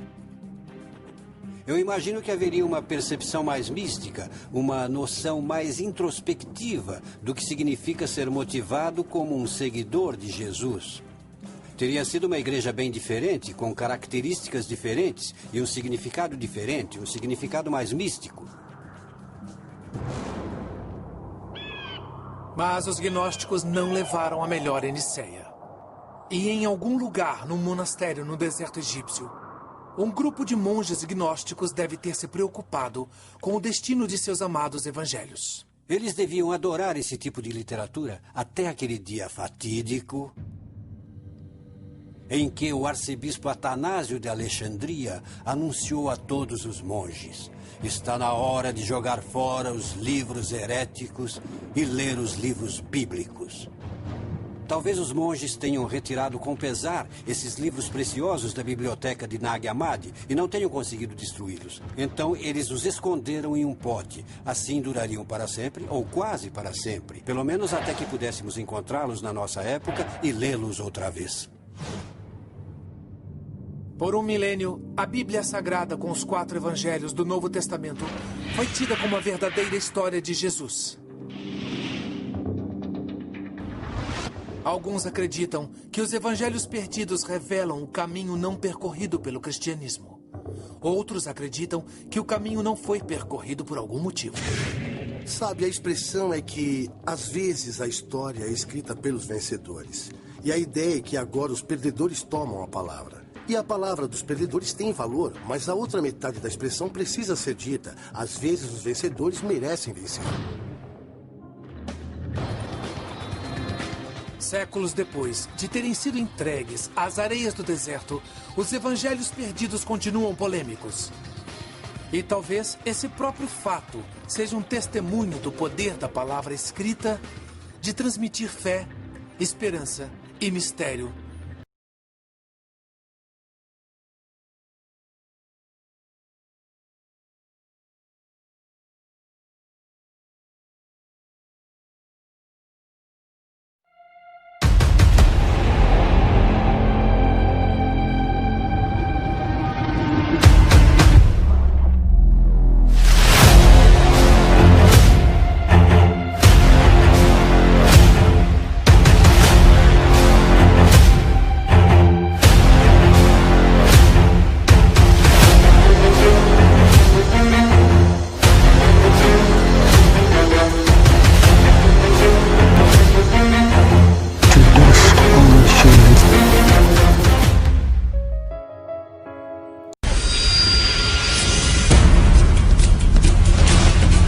Speaker 2: Eu imagino que haveria uma percepção mais mística, uma noção mais introspectiva do que significa ser motivado como um seguidor de Jesus. Teria sido uma igreja bem diferente, com características diferentes e um significado diferente, um significado mais místico.
Speaker 1: Mas os gnósticos não levaram a melhor em Nicéia. E em algum lugar, num monastério no deserto egípcio, um grupo de monges gnósticos deve ter se preocupado com o destino de seus amados evangelhos.
Speaker 2: Eles deviam adorar esse tipo de literatura até aquele dia fatídico em que o arcebispo Atanásio de Alexandria anunciou a todos os monges: está na hora de jogar fora os livros heréticos e ler os livros bíblicos. Talvez os monges tenham retirado com pesar esses livros preciosos da biblioteca de Nag Hammadi e não tenham conseguido destruí-los. Então eles os esconderam em um pote. Assim durariam para sempre, ou quase para sempre. Pelo menos até que pudéssemos encontrá-los na nossa época e lê-los outra vez.
Speaker 1: Por um milênio, a Bíblia Sagrada com os 4 evangelhos do Novo Testamento foi tida como a verdadeira história de Jesus. Alguns acreditam que os evangelhos perdidos revelam o caminho não percorrido pelo cristianismo. Outros acreditam que o caminho não foi percorrido por algum motivo.
Speaker 7: Sabe, a expressão é que, às vezes, a história é escrita pelos vencedores. E a ideia é que agora os perdedores tomam a palavra. E a palavra dos perdedores tem valor, mas a outra metade da expressão precisa ser dita. Às vezes, os vencedores merecem vencer.
Speaker 1: Séculos depois de terem sido entregues às areias do deserto, os evangelhos perdidos continuam polêmicos. E talvez esse próprio fato seja um testemunho do poder da palavra escrita de transmitir fé, esperança e mistério.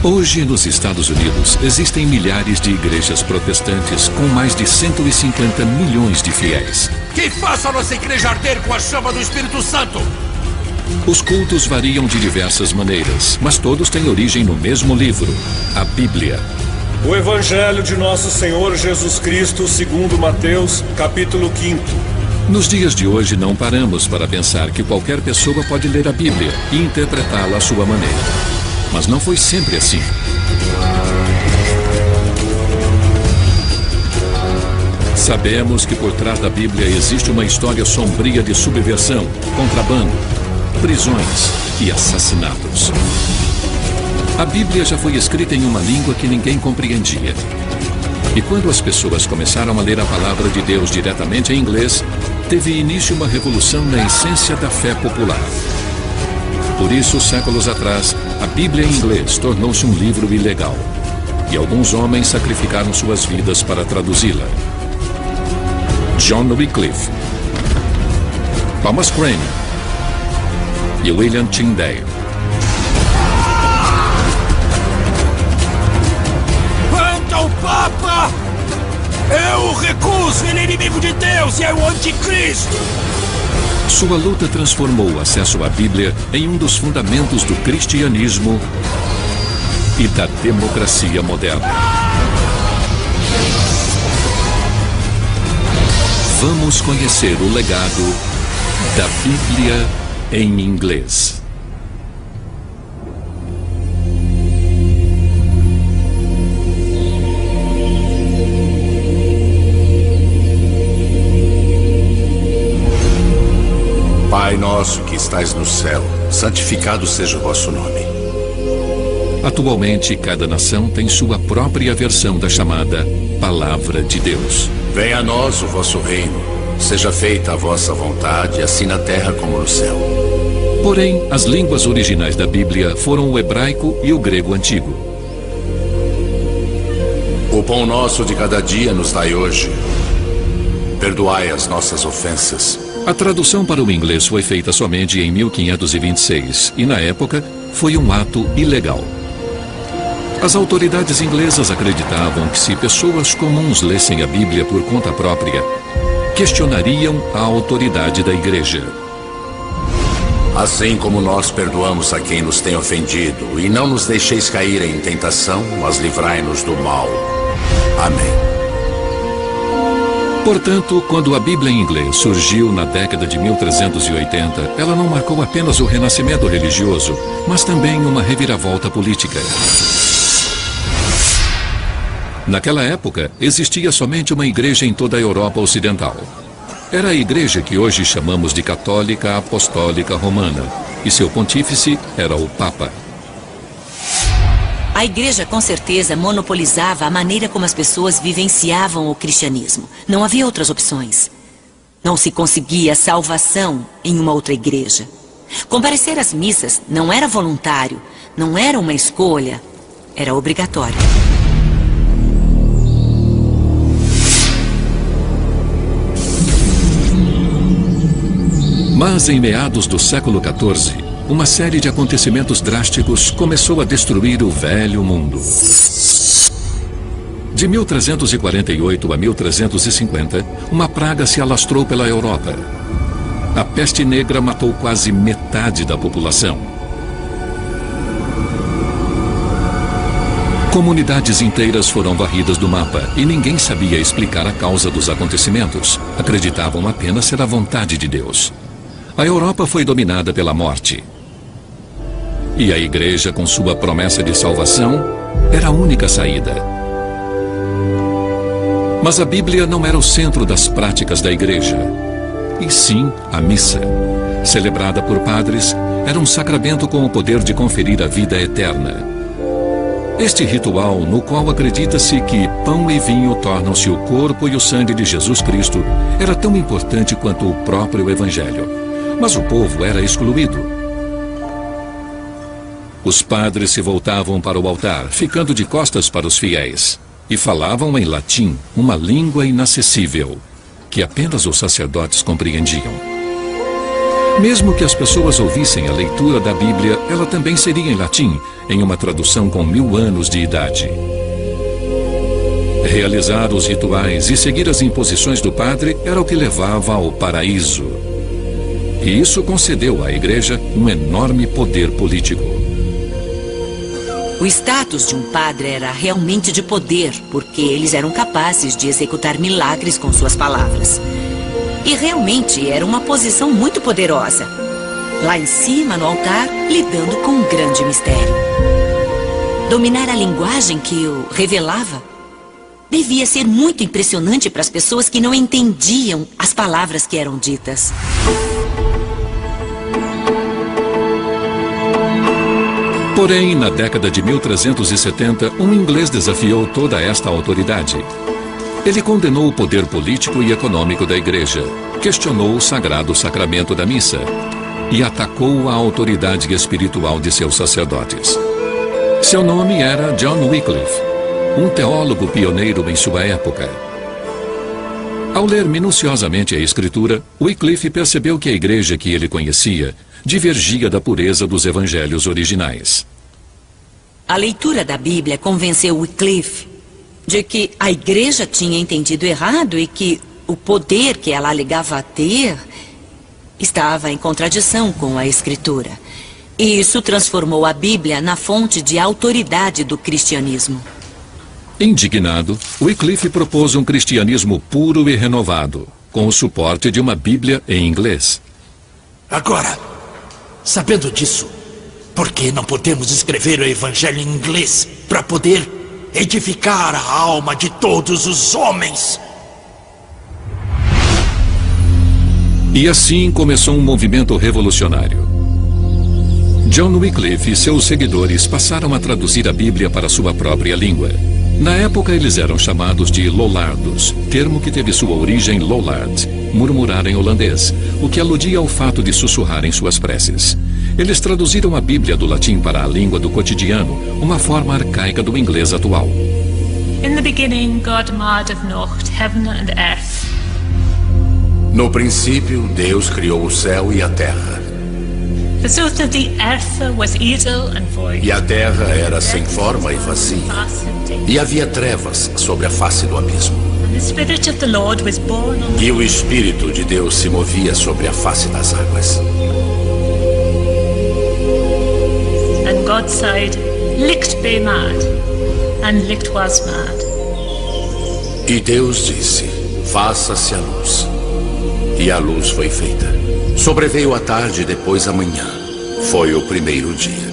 Speaker 8: Hoje, nos Estados Unidos, existem milhares de igrejas protestantes com mais de 150 milhões de fiéis.
Speaker 9: Que faça a nossa igreja arder com a chama do Espírito Santo!
Speaker 8: Os cultos variam de diversas maneiras, mas todos têm origem no mesmo livro, a Bíblia.
Speaker 10: O Evangelho de Nosso Senhor Jesus Cristo, segundo Mateus, capítulo 5.
Speaker 8: Nos dias de hoje, não paramos para pensar que qualquer pessoa pode ler a Bíblia e interpretá-la à sua maneira. Mas não foi sempre assim. Sabemos que por trás da Bíblia existe uma história sombria de subversão, contrabando, prisões e assassinatos. A Bíblia já foi escrita em uma língua que ninguém compreendia. E quando as pessoas começaram a ler a palavra de Deus diretamente em inglês, teve início uma revolução na essência da fé popular. Por isso, séculos atrás, a Bíblia em inglês tornou-se um livro ilegal. E alguns homens sacrificaram suas vidas para traduzi-la. John Wycliffe, Thomas Cranmer e William Tyndale.
Speaker 9: Quanto ao Papa, eu o recuso, ele é inimigo de Deus e é o anticristo.
Speaker 8: Sua luta transformou o acesso à Bíblia em um dos fundamentos do cristianismo e da democracia moderna. Vamos conhecer o legado da Bíblia em inglês.
Speaker 11: Pai nosso que estais no céu, santificado seja o vosso nome.
Speaker 8: Atualmente, cada nação tem sua própria versão da chamada Palavra de Deus.
Speaker 11: Venha a nós o vosso reino. Seja feita a vossa vontade, assim na terra como no céu.
Speaker 8: Porém, as línguas originais da Bíblia foram o hebraico e o grego antigo.
Speaker 11: O pão nosso de cada dia nos dai hoje. Perdoai as nossas ofensas.
Speaker 8: A tradução para o inglês foi feita somente em 1526 e, na época, foi um ato ilegal. As autoridades inglesas acreditavam que se pessoas comuns lessem a Bíblia por conta própria, questionariam a autoridade da igreja.
Speaker 11: Assim como nós perdoamos a quem nos tem ofendido, e não nos deixeis cair em tentação, mas livrai-nos do mal. Amém.
Speaker 8: Portanto, quando a Bíblia em inglês surgiu na década de 1380, ela não marcou apenas o renascimento religioso, mas também uma reviravolta política. Naquela época, existia somente uma igreja em toda a Europa Ocidental. Era a igreja que hoje chamamos de Católica Apostólica Romana, e seu pontífice era o Papa.
Speaker 12: A igreja, com certeza, monopolizava a maneira como as pessoas vivenciavam o cristianismo. Não havia outras opções. Não se conseguia salvação em uma outra igreja. Comparecer às missas não era voluntário, não era uma escolha, era obrigatório.
Speaker 8: Mas em meados do século XIV, uma série de acontecimentos drásticos começou a destruir o velho mundo. De 1348 a 1350, uma praga se alastrou pela Europa. A peste negra matou quase metade da população. Comunidades inteiras foram varridas do mapa e ninguém sabia explicar a causa dos acontecimentos. Acreditavam apenas ser a vontade de Deus. A Europa foi dominada pela morte. E a igreja, com sua promessa de salvação, era a única saída. Mas a Bíblia não era o centro das práticas da igreja, e sim a missa. Celebrada por padres, era um sacramento com o poder de conferir a vida eterna. Este ritual, no qual acredita-se que pão e vinho tornam-se o corpo e o sangue de Jesus Cristo, era tão importante quanto o próprio Evangelho. Mas o povo era excluído. Os padres se voltavam para o altar, ficando de costas para os fiéis, e falavam em latim, uma língua inacessível, que apenas os sacerdotes compreendiam. Mesmo que as pessoas ouvissem a leitura da Bíblia, ela também seria em latim, em uma tradução com 1000 anos de idade. Realizar os rituais e seguir as imposições do padre era o que levava ao paraíso. E isso concedeu à igreja um enorme poder político.
Speaker 12: O status de um padre era realmente de poder, porque eles eram capazes de executar milagres com suas palavras. E realmente era uma posição muito poderosa. Lá em cima, no altar, lidando com um grande mistério. Dominar a linguagem que o revelava devia ser muito impressionante para as pessoas que não entendiam as palavras que eram ditas.
Speaker 8: Porém, na década de 1370, um inglês desafiou toda esta autoridade. Ele condenou o poder político e econômico da igreja, questionou o sagrado sacramento da missa e atacou a autoridade espiritual de seus sacerdotes. Seu nome era John Wycliffe, um teólogo pioneiro em sua época. Ao ler minuciosamente a Escritura, Wycliffe percebeu que a igreja que ele conhecia divergia da pureza dos evangelhos originais.
Speaker 12: A leitura da Bíblia convenceu Wycliffe de que a igreja tinha entendido errado e que o poder que ela alegava ter estava em contradição com a Escritura. E isso transformou a Bíblia na fonte de autoridade do cristianismo.
Speaker 8: Indignado, Wycliffe propôs um cristianismo puro e renovado, com o suporte de uma Bíblia em inglês.
Speaker 9: Agora, sabendo disso, por que não podemos escrever o Evangelho em inglês para poder edificar a alma de todos os homens?
Speaker 8: E assim começou um movimento revolucionário. John Wycliffe e seus seguidores passaram a traduzir a Bíblia para sua própria língua. Na época, eles eram chamados de Lollardos, termo que teve sua origem Lollard, murmurar em holandês, o que aludia ao fato de sussurrar em suas preces. Eles traduziram a Bíblia do latim para a língua do cotidiano, uma forma arcaica do inglês atual.
Speaker 13: In the beginning, God made of Nocht heaven and earth.
Speaker 11: No princípio, Deus criou o céu e a terra.
Speaker 13: The surface of the earth was idle and void.
Speaker 11: E a terra era sem forma e vazia. E havia trevas sobre a face do abismo.
Speaker 13: And the Spirit of the Lord was born on the...
Speaker 11: E o Espírito de Deus se movia sobre a face das águas.
Speaker 13: And God said, Licht be mad. And Licht was mad.
Speaker 11: E Deus disse, faça-se a luz. E a luz foi feita. Sobreveio a tarde e depois a manhã. Foi o primeiro dia.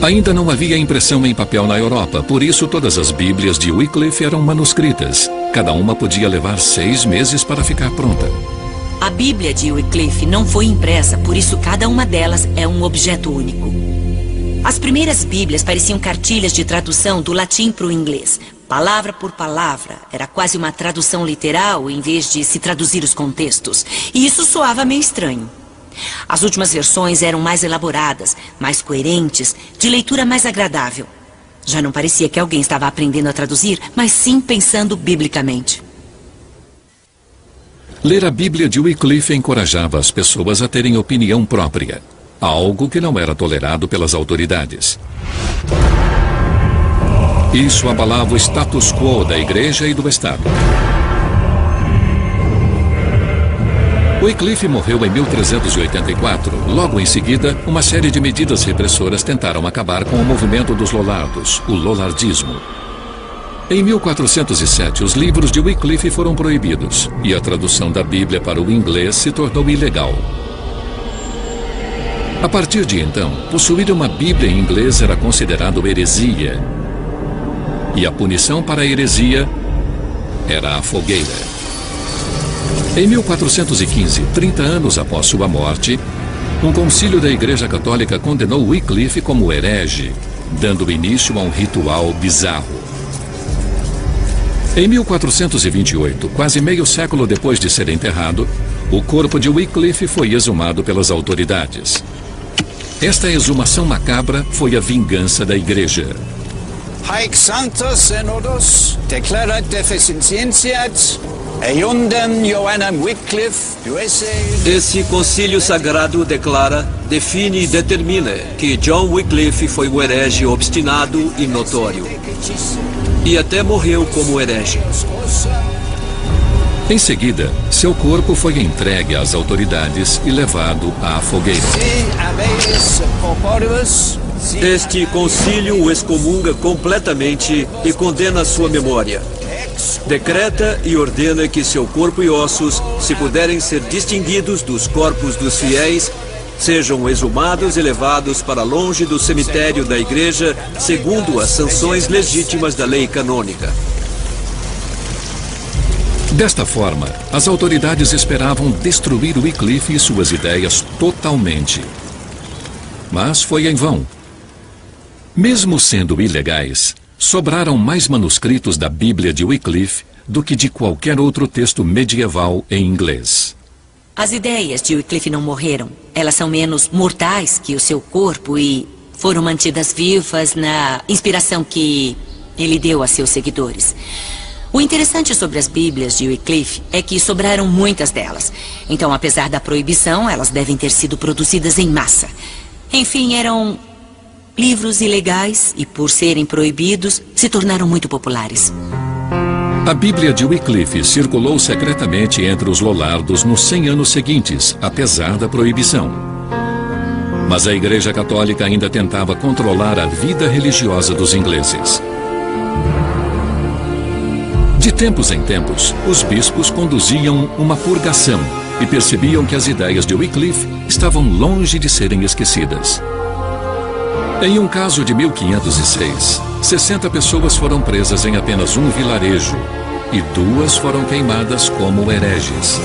Speaker 8: Ainda não havia impressão em papel na Europa, por isso todas as Bíblias de Wycliffe eram manuscritas. Cada uma podia levar 6 meses para ficar pronta.
Speaker 12: A Bíblia de Wycliffe não foi impressa, por isso cada uma delas é um objeto único. As primeiras Bíblias pareciam cartilhas de tradução do latim para o inglês. Palavra por palavra, era quase uma tradução literal em vez de se traduzir os contextos. E isso soava meio estranho. As últimas versões eram mais elaboradas, mais coerentes, de leitura mais agradável. Já não parecia que alguém estava aprendendo a traduzir, mas sim pensando biblicamente.
Speaker 8: Ler a Bíblia de Wycliffe encorajava as pessoas a terem opinião própria, algo que não era tolerado pelas autoridades. Isso abalava o status quo da igreja e do Estado. Wycliffe morreu em 1384. Logo em seguida, uma série de medidas repressoras tentaram acabar com o movimento dos Lollardos, o Lollardismo. Em 1407, os livros de Wycliffe foram proibidos e a tradução da Bíblia para o inglês se tornou ilegal. A partir de então, possuir uma Bíblia em inglês era considerado heresia. E a punição para a heresia era a fogueira. Em 1415, 30 anos após sua morte, um concílio da Igreja Católica condenou Wycliffe como herege, dando início a um ritual bizarro. Em 1428, quase meio século depois de ser enterrado, o corpo de Wycliffe foi exumado pelas autoridades. Esta exumação macabra foi a vingança da Igreja.
Speaker 14: Haec Sanctus Synodus declarat deficientiat eiundem Johannem Wycliffe USA.
Speaker 15: Esse concílio sagrado declara, define e determina que John Wycliffe foi um herege obstinado e notório. E até morreu como herege.
Speaker 8: Em seguida, seu corpo foi entregue às autoridades e levado à fogueira.
Speaker 15: Este concílio o excomunga completamente e condena sua memória. Decreta e ordena que seu corpo e ossos, se puderem ser distinguidos dos corpos dos fiéis, sejam exumados e levados para longe do cemitério da igreja, segundo as sanções legítimas da lei canônica.
Speaker 8: Desta forma, as autoridades esperavam destruir Wycliffe e suas ideias totalmente. Mas foi em vão. Mesmo sendo ilegais, sobraram mais manuscritos da Bíblia de Wycliffe do que de qualquer outro texto medieval em inglês.
Speaker 12: As ideias de Wycliffe não morreram. Elas são menos mortais que o seu corpo e foram mantidas vivas na inspiração que ele deu a seus seguidores. O interessante sobre as Bíblias de Wycliffe é que sobraram muitas delas. Então, apesar da proibição, elas devem ter sido produzidas em massa. Enfim, eram livros ilegais e, por serem proibidos, se tornaram muito populares.
Speaker 8: A Bíblia de Wycliffe circulou secretamente entre os Lollardos nos 100 anos seguintes, apesar da proibição. Mas a Igreja Católica ainda tentava controlar a vida religiosa dos ingleses. De tempos em tempos, os bispos conduziam uma purgação e percebiam que as ideias de Wycliffe estavam longe de serem esquecidas. Em um caso de 1506, 60 pessoas foram presas em apenas um vilarejo e 2 foram queimadas como hereges.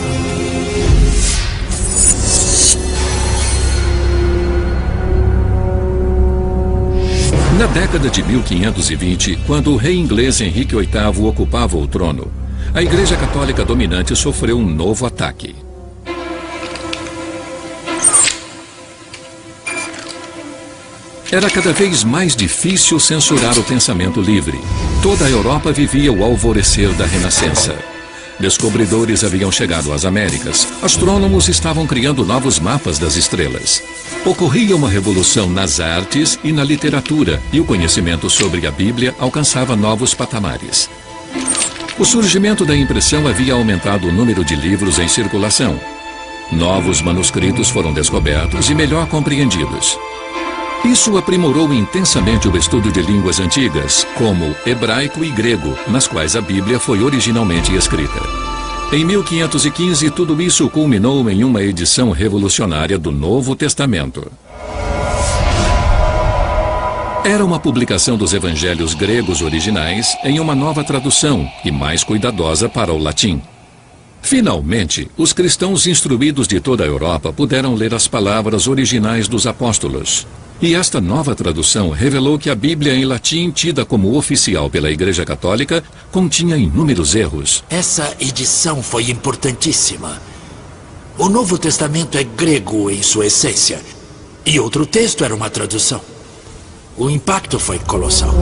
Speaker 8: Na década de 1520, quando o rei inglês Henrique VIII ocupava o trono, a Igreja Católica dominante sofreu um novo ataque. Era cada vez mais difícil censurar o pensamento livre. Toda a Europa vivia o alvorecer da Renascença. Descobridores haviam chegado às Américas. Astrônomos estavam criando novos mapas das estrelas. Ocorria uma revolução nas artes e na literatura, e o conhecimento sobre a Bíblia alcançava novos patamares. O surgimento da impressão havia aumentado o número de livros em circulação. Novos manuscritos foram descobertos e melhor compreendidos. Isso aprimorou intensamente o estudo de línguas antigas, como hebraico e grego, nas quais a Bíblia foi originalmente escrita. Em 1515, tudo isso culminou em uma edição revolucionária do Novo Testamento. Era uma publicação dos evangelhos gregos originais em uma nova tradução e mais cuidadosa para o latim. Finalmente, os cristãos instruídos de toda a Europa puderam ler as palavras originais dos apóstolos. E esta nova tradução revelou que a Bíblia em latim, tida como oficial pela Igreja Católica, continha inúmeros erros.
Speaker 9: Essa edição foi importantíssima. O Novo Testamento é grego em sua essência, e outro texto era uma tradução. O impacto foi colossal.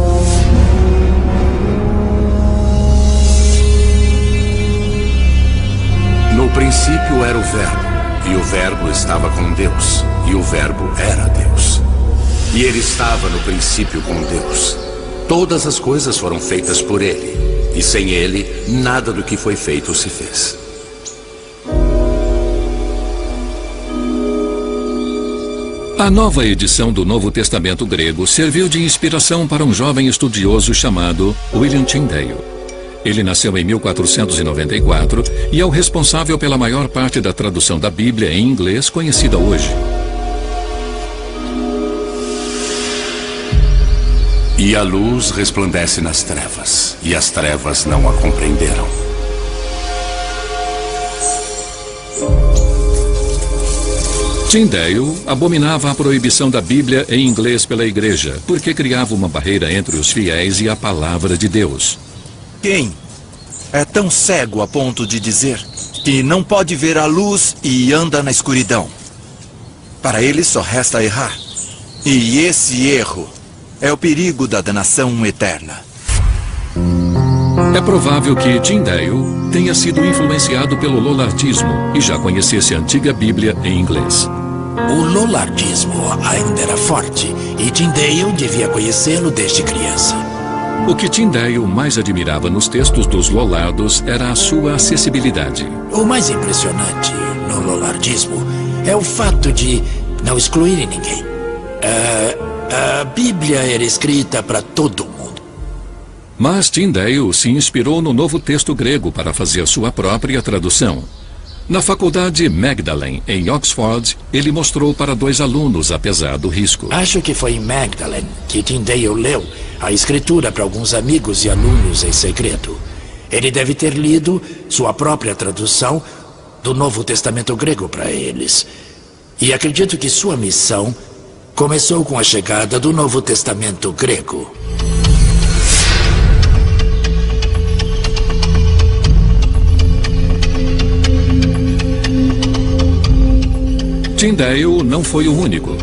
Speaker 11: No princípio era o Verbo, e o Verbo estava com Deus, e o Verbo era Deus. E ele estava no princípio com Deus. Todas as coisas foram feitas por ele, e sem ele, nada do que foi feito se fez.
Speaker 8: A nova edição do Novo Testamento grego serviu de inspiração para um jovem estudioso chamado William Tyndale. Ele nasceu em 1494 e é o responsável pela maior parte da tradução da Bíblia em inglês conhecida hoje.
Speaker 11: E a luz resplandece nas trevas, e as trevas não a compreenderam.
Speaker 8: Tyndale abominava a proibição da Bíblia em inglês pela Igreja, porque criava uma barreira entre os fiéis e a palavra de Deus.
Speaker 16: Quem é tão cego a ponto de dizer que não pode ver a luz e anda na escuridão? Para ele só resta errar. E esse erro é o perigo da danação eterna.
Speaker 8: É provável que Tyndale tenha sido influenciado pelo lollardismo e já conhecesse a antiga Bíblia em inglês.
Speaker 9: O lollardismo ainda era forte e Tyndale devia conhecê-lo desde criança.
Speaker 8: O que Tyndale mais admirava nos textos dos lollardos era a sua acessibilidade.
Speaker 9: O mais impressionante no lollardismo é o fato de não excluírem ninguém. A Bíblia era escrita para todo mundo.
Speaker 8: Mas Tyndale se inspirou no novo texto grego para fazer sua própria tradução. Na faculdade Magdalen, em Oxford, ele mostrou para 2 alunos, apesar do risco.
Speaker 9: Acho que foi em Magdalen que Tyndale leu a escritura para alguns amigos e alunos em segredo. Ele deve ter lido sua própria tradução do Novo Testamento grego para eles. E acredito que sua missão começou com a chegada do Novo Testamento grego.
Speaker 8: Tyndale não foi o único.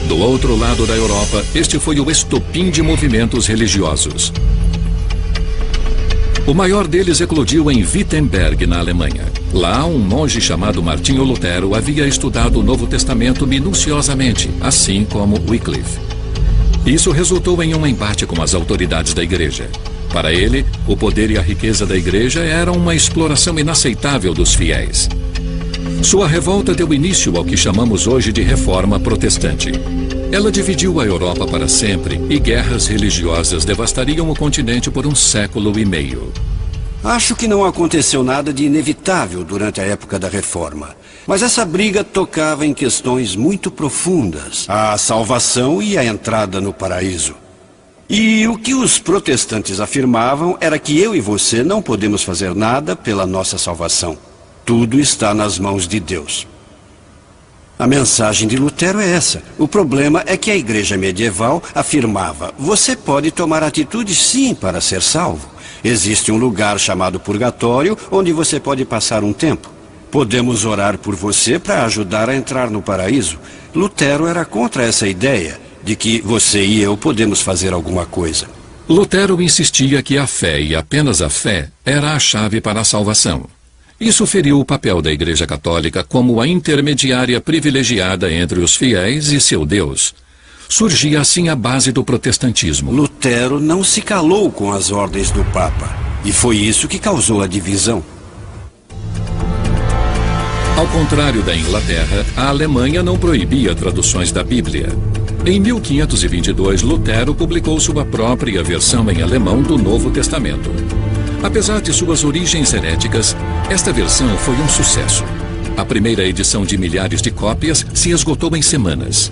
Speaker 8: Do outro lado da Europa, este foi o estopim de movimentos religiosos. O maior deles eclodiu em Wittenberg, na Alemanha. Lá, um monge chamado Martinho Lutero havia estudado o Novo Testamento minuciosamente, assim como Wycliffe. Isso resultou em um embate com as autoridades da igreja. Para ele, o poder e a riqueza da igreja eram uma exploração inaceitável dos fiéis. Sua revolta deu início ao que chamamos hoje de Reforma Protestante. Ela dividiu a Europa para sempre e guerras religiosas devastariam o continente por um século e meio.
Speaker 2: Acho que não aconteceu nada de inevitável durante a época da Reforma. Mas essa briga tocava em questões muito profundas. A salvação e a entrada no paraíso. E o que os protestantes afirmavam era que eu e você não podemos fazer nada pela nossa salvação. Tudo está nas mãos de Deus. A mensagem de Lutero é essa. O problema é que a igreja medieval afirmava: você pode tomar atitudes sim para ser salvo. Existe um lugar chamado purgatório onde você pode passar um tempo. Podemos orar por você para ajudar a entrar no paraíso. Lutero era contra essa ideia de que você e eu podemos fazer alguma coisa.
Speaker 8: Lutero insistia que a fé, e apenas a fé, era a chave para a salvação. Isso feriu o papel da Igreja Católica como a intermediária privilegiada entre os fiéis e seu Deus. Surgia assim a base do protestantismo.
Speaker 2: Lutero não se calou com as ordens do Papa, e foi isso que causou a divisão.
Speaker 8: Ao contrário da Inglaterra, a Alemanha não proibia traduções da Bíblia. Em 1522, Lutero publicou sua própria versão em alemão do Novo Testamento. Apesar de suas origens heréticas, esta versão foi um sucesso. A primeira edição de milhares de cópias se esgotou em semanas.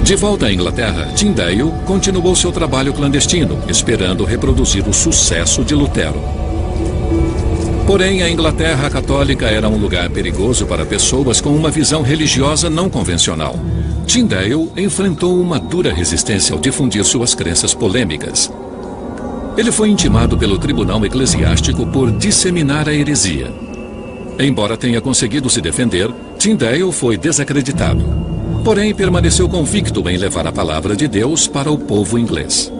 Speaker 8: De volta à Inglaterra, Tyndale continuou seu trabalho clandestino, esperando reproduzir o sucesso de Lutero. Porém, a Inglaterra católica era um lugar perigoso para pessoas com uma visão religiosa não convencional. Tyndale enfrentou uma dura resistência ao difundir suas crenças polêmicas. Ele foi intimado pelo tribunal eclesiástico por disseminar a heresia. Embora tenha conseguido se defender, Tyndale foi desacreditado. Porém, permaneceu convicto em levar a palavra de Deus para o povo inglês.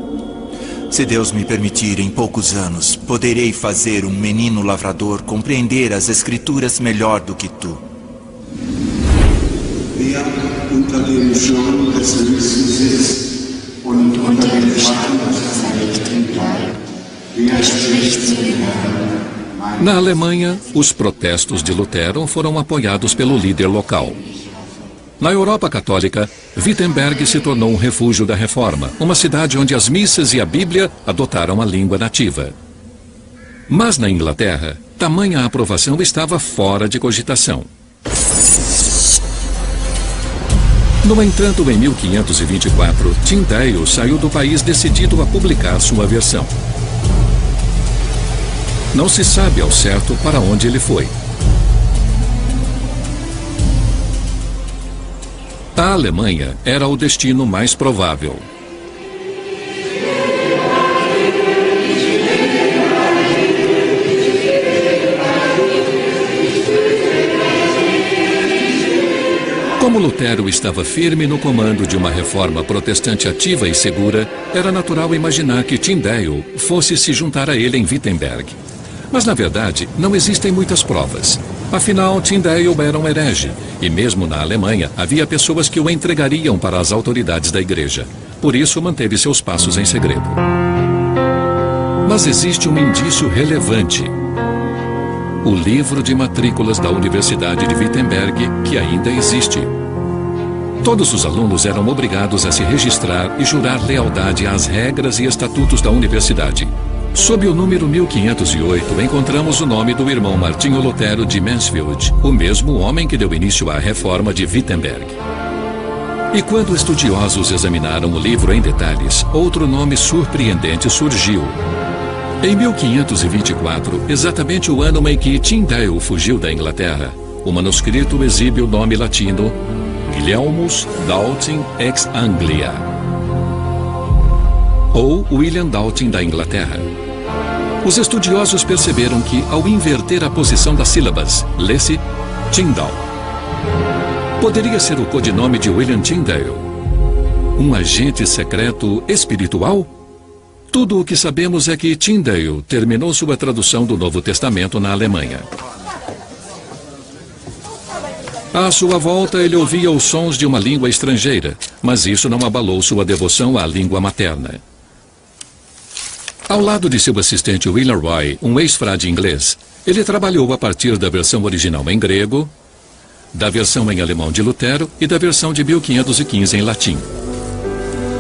Speaker 17: Se Deus me permitir, em poucos anos, poderei fazer um menino lavrador compreender as Escrituras melhor do que tu.
Speaker 8: Na Alemanha, os protestos de Lutero foram apoiados pelo líder local. Na Europa Católica, Wittenberg se tornou um refúgio da Reforma, uma cidade onde as missas e a Bíblia adotaram a língua nativa. Mas na Inglaterra, tamanha aprovação estava fora de cogitação. No entanto, em 1524, Tyndale saiu do país decidido a publicar sua versão. Não se sabe ao certo para onde ele foi. A Alemanha era o destino mais provável. Como Lutero estava firme no comando de uma reforma protestante ativa e segura, era natural imaginar que Tyndale fosse se juntar a ele em Wittenberg. Mas, na verdade, não existem muitas provas. Afinal, Tyndale era um herege, e mesmo na Alemanha havia pessoas que o entregariam para as autoridades da igreja. Por isso, manteve seus passos em segredo. Mas existe um indício relevante. O livro de matrículas da Universidade de Wittenberg, que ainda existe. Todos os alunos eram obrigados a se registrar e jurar lealdade às regras e estatutos da universidade. Sob o número 1508, encontramos o nome do irmão Martinho Lutero de Mansfield, o mesmo homem que deu início à reforma de Wittenberg. E quando estudiosos examinaram o livro em detalhes, outro nome surpreendente surgiu. Em 1524, exatamente o ano em que Tyndale fugiu da Inglaterra, o manuscrito exibe o nome latino Guilhelmus Dalton ex Anglia, ou William Dalton da Inglaterra. Os estudiosos perceberam que, ao inverter a posição das sílabas, lê-se Tyndall. Poderia ser o codinome de William Tyndale, um agente secreto espiritual? Tudo o que sabemos é que Tyndale terminou sua tradução do Novo Testamento na Alemanha. À sua volta, ele ouvia os sons de uma língua estrangeira, mas isso não abalou sua devoção à língua materna. Ao lado de seu assistente William Roy, um ex-frade inglês, ele trabalhou a partir da versão original em grego, da versão em alemão de Lutero e da versão de 1515 em latim.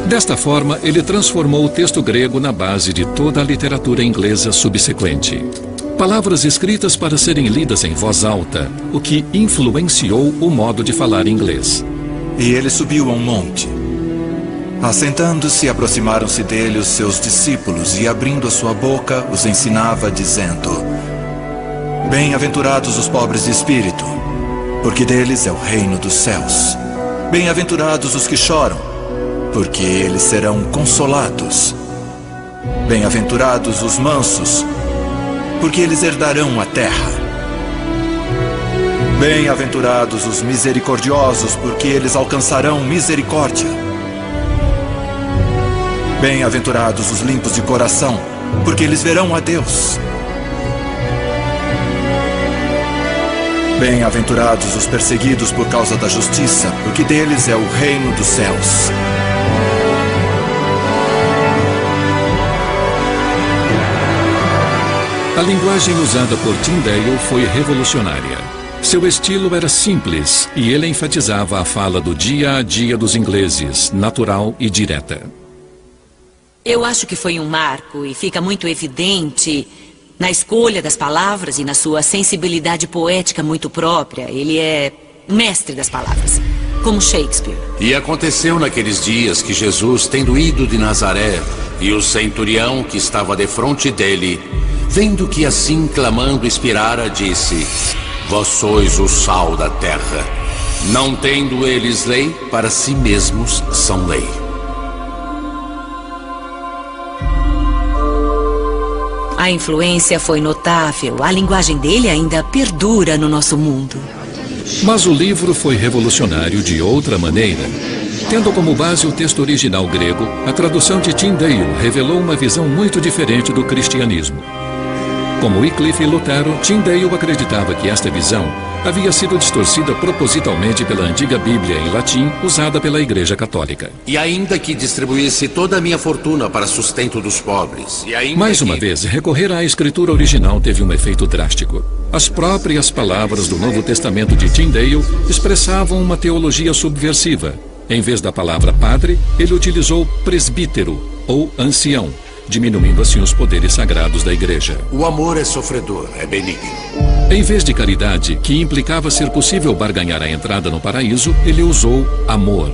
Speaker 8: Desta forma, ele transformou o texto grego na base de toda a literatura inglesa subsequente. Palavras escritas para serem lidas em voz alta, o que influenciou o modo de falar inglês.
Speaker 17: E ele subiu a um monte. Assentando-se, aproximaram-se dele os seus discípulos e, abrindo a sua boca, os ensinava, dizendo: Bem-aventurados os pobres de espírito, porque deles é o reino dos céus. Bem-aventurados os que choram, porque eles serão consolados. Bem-aventurados os mansos, porque eles herdarão a terra. Bem-aventurados os misericordiosos, porque eles alcançarão misericórdia. Bem-aventurados os limpos de coração, porque eles verão a Deus. Bem-aventurados os perseguidos por causa da justiça, porque deles é o reino dos céus.
Speaker 8: A linguagem usada por Tyndale foi revolucionária. Seu estilo era simples e ele enfatizava a fala do dia a dia dos ingleses, natural e direta.
Speaker 12: Eu acho que foi um marco e fica muito evidente na escolha das palavras e na sua sensibilidade poética muito própria. Ele é mestre das palavras, como Shakespeare.
Speaker 11: E aconteceu naqueles dias que Jesus, tendo ido de Nazaré, e o centurião que estava defronte dele, vendo que assim clamando expirara, disse: Vós sois o sal da terra. Não tendo eles lei, para si mesmos são lei.
Speaker 12: A influência foi notável. A linguagem dele ainda perdura no nosso mundo.
Speaker 8: Mas o livro foi revolucionário de outra maneira. Tendo como base o texto original grego, a tradução de Tyndale revelou uma visão muito diferente do cristianismo. Como Wycliffe e Lutero, Tyndale acreditava que esta visão havia sido distorcida propositalmente pela antiga Bíblia em latim, usada pela Igreja Católica.
Speaker 11: E ainda que distribuísse toda a minha fortuna para sustento dos pobres.
Speaker 8: Mais uma vez, recorrer à escritura original teve um efeito drástico. As próprias palavras do Novo Testamento de Tyndale expressavam uma teologia subversiva. Em vez da palavra padre, ele utilizou presbítero ou ancião, diminuindo assim os poderes sagrados da igreja.
Speaker 11: O amor é sofredor, é benigno.
Speaker 8: Em vez de caridade, que implicava ser possível barganhar a entrada no paraíso, ele usou amor.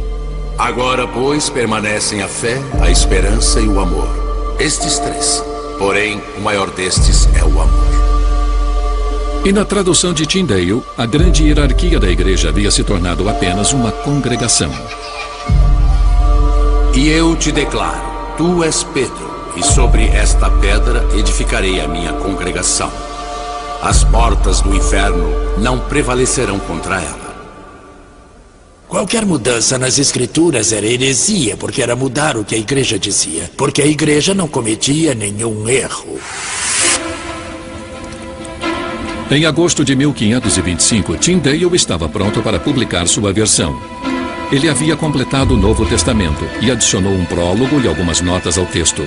Speaker 11: Agora, pois, permanecem a fé, a esperança e o amor. Estes três. Porém, o maior destes é o amor.
Speaker 8: E na tradução de Tyndale, a grande hierarquia da igreja havia se tornado apenas uma congregação.
Speaker 11: E eu te declaro, tu és Pedro, e sobre esta pedra edificarei a minha congregação. As portas do inferno não prevalecerão contra ela.
Speaker 9: Qualquer mudança nas escrituras era heresia, porque era mudar o que a igreja dizia. Porque a igreja não cometia nenhum erro.
Speaker 8: Em agosto de 1525, Tyndale estava pronto para publicar sua versão. Ele havia completado o Novo Testamento e adicionou um prólogo e algumas notas ao texto.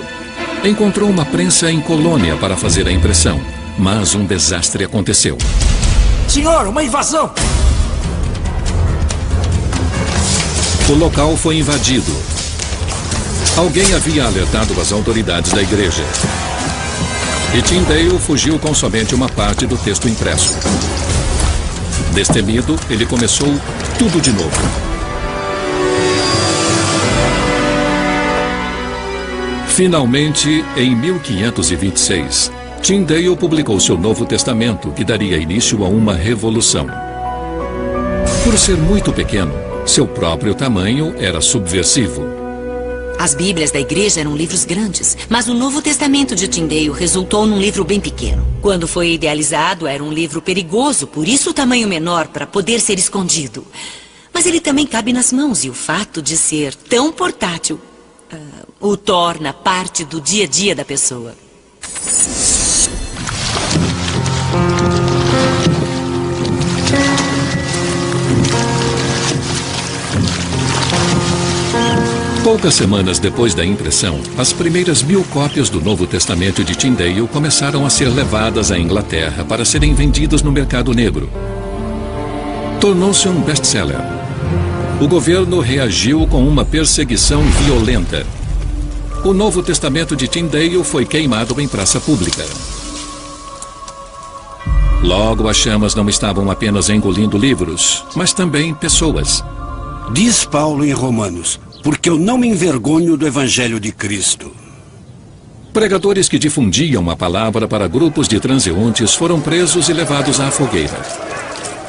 Speaker 8: Encontrou uma prensa em Colônia para fazer a impressão, mas um desastre aconteceu.
Speaker 9: Senhor, uma invasão!
Speaker 8: O local foi invadido. Alguém havia alertado as autoridades da igreja. E Tyndale fugiu com somente uma parte do texto impresso. Destemido, ele começou tudo de novo. Finalmente, em 1526, Tyndale publicou seu Novo Testamento, que daria início a uma revolução. Por ser muito pequeno, seu próprio tamanho era subversivo.
Speaker 12: As Bíblias da igreja eram livros grandes, mas o Novo Testamento de Tyndale resultou num livro bem pequeno. Quando foi idealizado, era um livro perigoso, por isso o tamanho menor, para poder ser escondido. Mas ele também cabe nas mãos, e o fato de ser tão portátil o torna parte do dia a dia da pessoa.
Speaker 8: Poucas semanas depois da impressão, as primeiras 1000 cópias do Novo Testamento de Tyndale começaram a ser levadas à Inglaterra para serem vendidas no mercado negro. Tornou-se um best-seller. O governo reagiu com uma perseguição violenta. O Novo Testamento de Tyndale foi queimado em praça pública. Logo, as chamas não estavam apenas engolindo livros, mas também pessoas.
Speaker 2: Diz Paulo em Romanos: porque eu não me envergonho do Evangelho de Cristo.
Speaker 8: Pregadores que difundiam a palavra para grupos de transeuntes foram presos e levados à fogueira.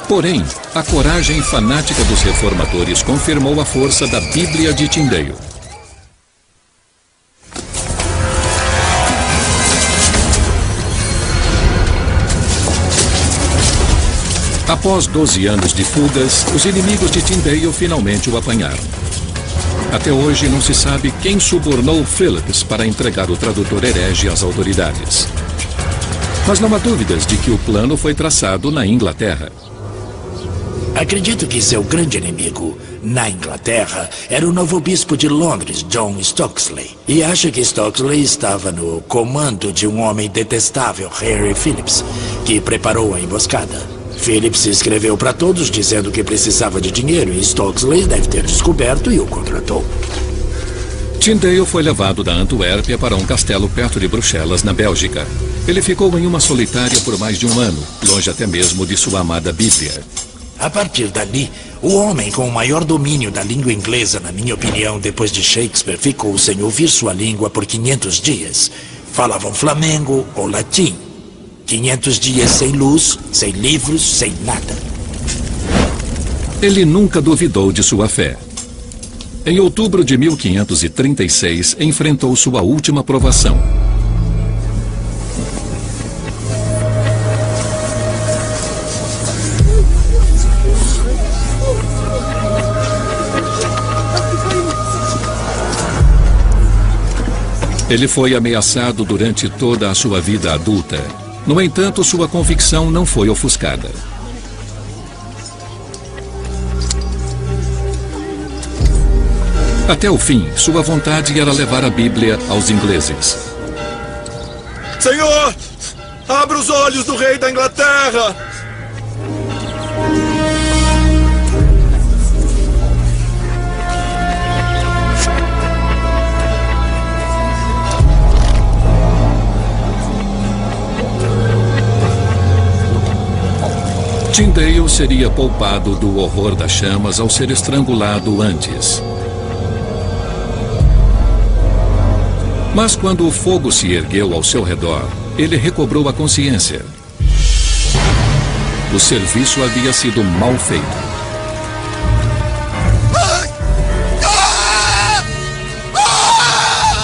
Speaker 8: Porém, a coragem fanática dos reformadores confirmou a força da Bíblia de Tyndale. Após 12 anos de fugas, os inimigos de Tyndale finalmente o apanharam. Até hoje não se sabe quem subornou Phillips para entregar o tradutor herege às autoridades. Mas não há dúvidas de que o plano foi traçado na Inglaterra.
Speaker 9: Acredito que seu grande inimigo na Inglaterra era o novo bispo de Londres, John Stokesley. E acho que Stokesley estava no comando de um homem detestável, Harry Phillips, que preparou a emboscada. Phillips escreveu para todos dizendo que precisava de dinheiro e Stokesley deve ter descoberto e o contratou.
Speaker 8: Tyndale foi levado da Antuérpia para um castelo perto de Bruxelas, na Bélgica. Ele ficou em uma solitária por mais de um ano, longe até mesmo de sua amada Bíblia.
Speaker 9: A partir dali, o homem com o maior domínio da língua inglesa, na minha opinião, depois de Shakespeare, ficou sem ouvir sua língua por 500 dias. Falavam flamengo ou latim. 500 dias sem luz, sem livros, sem nada.
Speaker 8: Ele nunca duvidou de sua fé. Em outubro de 1536, enfrentou sua última provação. Ele foi ameaçado durante toda a sua vida adulta. No entanto, sua convicção não foi ofuscada. Até o fim, sua vontade era levar a Bíblia aos ingleses.
Speaker 16: Senhor, abra os olhos do rei da Inglaterra!
Speaker 8: Tyndale seria poupado do horror das chamas ao ser estrangulado antes. Mas quando o fogo se ergueu ao seu redor, ele recobrou a consciência. O serviço havia sido mal feito.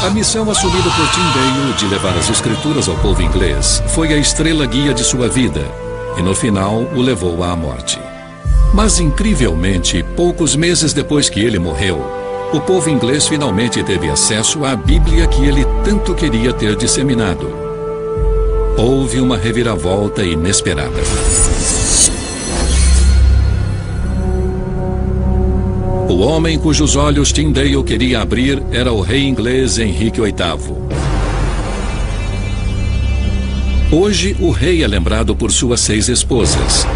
Speaker 8: A missão assumida por Tyndale de levar as escrituras ao povo inglês foi a estrela guia de sua vida. E no final o levou à morte. Mas incrivelmente, poucos meses depois que ele morreu, o povo inglês finalmente teve acesso à Bíblia que ele tanto queria ter disseminado. Houve uma reviravolta inesperada. O homem cujos olhos Tyndale queria abrir era o rei inglês Henrique VIII. Hoje, o rei é lembrado por suas 6 esposas.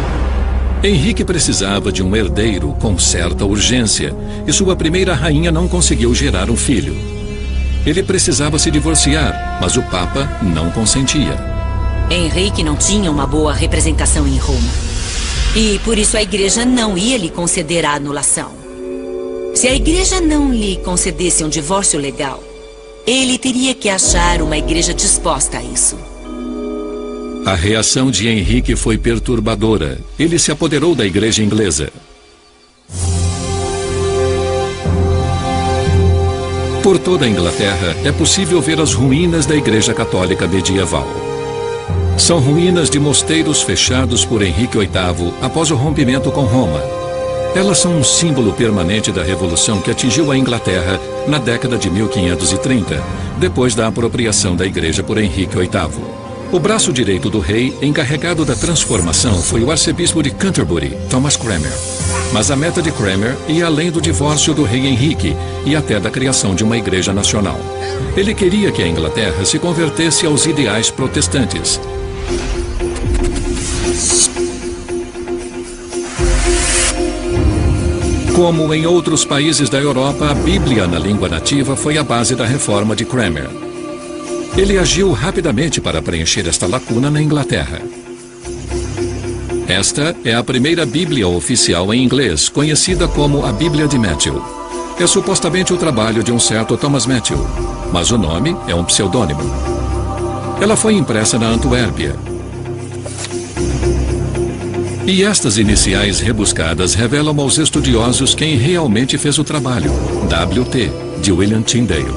Speaker 8: Henrique precisava de um herdeiro com certa urgência, e sua primeira rainha não conseguiu gerar um filho. Ele precisava se divorciar, mas o Papa não consentia.
Speaker 12: Henrique não tinha uma boa representação em Roma. E por isso a igreja não ia lhe conceder a anulação. Se a igreja não lhe concedesse um divórcio legal, Ele teria que achar uma igreja disposta a isso.
Speaker 8: A reação de Henrique foi perturbadora. Ele se apoderou da igreja inglesa. Por toda a Inglaterra, é possível ver as ruínas da Igreja Católica medieval. São ruínas de mosteiros fechados por Henrique VIII após o rompimento com Roma. Elas são um símbolo permanente da revolução que atingiu a Inglaterra na década de 1530, depois da apropriação da igreja por Henrique VIII. O braço direito do rei, encarregado da transformação, foi o arcebispo de Canterbury, Thomas Cranmer. Mas a meta de Cranmer ia além do divórcio do rei Henrique e até da criação de uma igreja nacional. Ele queria que a Inglaterra se convertesse aos ideais protestantes. Como em outros países da Europa, a Bíblia na língua nativa foi a base da reforma de Cranmer. Ele agiu rapidamente para preencher esta lacuna na Inglaterra. Esta é a primeira Bíblia oficial em inglês, conhecida como a Bíblia de Matthew. É supostamente o trabalho de um certo Thomas Matthew, mas o nome é um pseudônimo. Ela foi impressa na Antuérpia. E estas iniciais rebuscadas revelam aos estudiosos quem realmente fez o trabalho, W.T., de William Tyndale.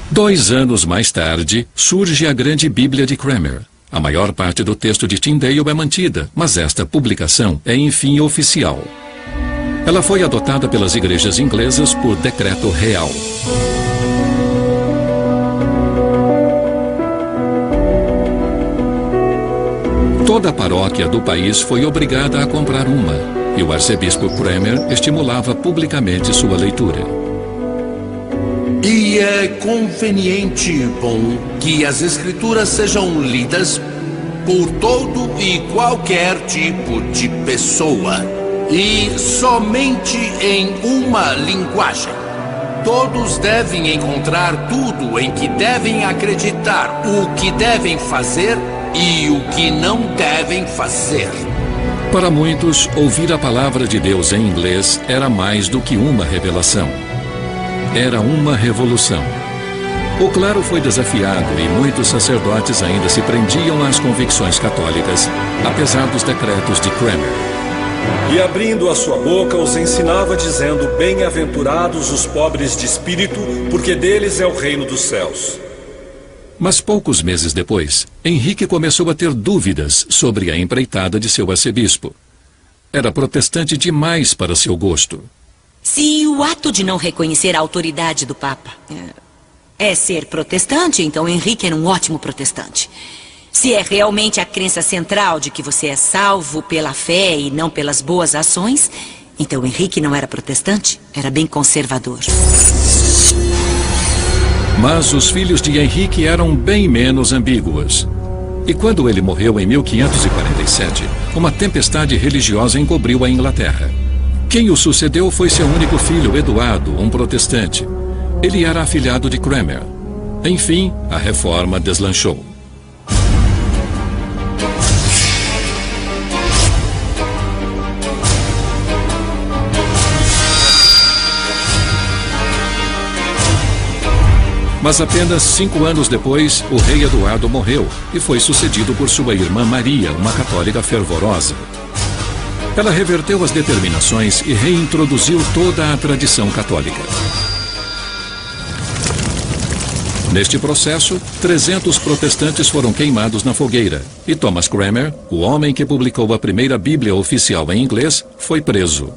Speaker 8: 2 anos mais tarde, surge a grande Bíblia de Cranmer. A maior parte do texto de Tyndale é mantida, mas esta publicação é enfim oficial. Ela foi adotada pelas igrejas inglesas por decreto real. Toda a paróquia do país foi obrigada a comprar uma, e o arcebispo Cranmer estimulava publicamente sua leitura.
Speaker 11: E é conveniente e bom que as escrituras sejam lidas por todo e qualquer tipo de pessoa, e somente em uma linguagem. Todos devem encontrar tudo em que devem acreditar, o que devem fazer e o que não devem fazer.
Speaker 8: Para muitos, ouvir a palavra de Deus em inglês era mais do que uma revelação. Era uma revolução. O clero foi desafiado e muitos sacerdotes ainda se prendiam às convicções católicas, apesar dos decretos de Cranmer.
Speaker 10: E abrindo a sua boca, os ensinava dizendo: bem-aventurados os pobres de espírito, porque deles é o reino dos céus.
Speaker 8: Mas poucos meses depois, Henrique começou a ter dúvidas sobre a empreitada de seu arcebispo. Era protestante demais para seu gosto.
Speaker 12: Se o ato de não reconhecer a autoridade do Papa é ser protestante, então Henrique era um ótimo protestante. Se é realmente a crença central de que você é salvo pela fé e não pelas boas ações, então Henrique não era protestante, era bem conservador.
Speaker 8: Mas os filhos de Henrique eram bem menos ambíguos. E quando ele morreu em 1547, uma tempestade religiosa encobriu a Inglaterra. Quem o sucedeu foi seu único filho, Eduardo, um protestante. Ele era afilhado de Cranmer. Enfim, a reforma deslanchou. Mas apenas 5 anos depois, o rei Eduardo morreu e foi sucedido por sua irmã Maria, uma católica fervorosa. Ela reverteu as determinações e reintroduziu toda a tradição católica. Neste processo, 300 protestantes foram queimados na fogueira e Thomas Cranmer, o homem que publicou a primeira Bíblia oficial em inglês, foi preso.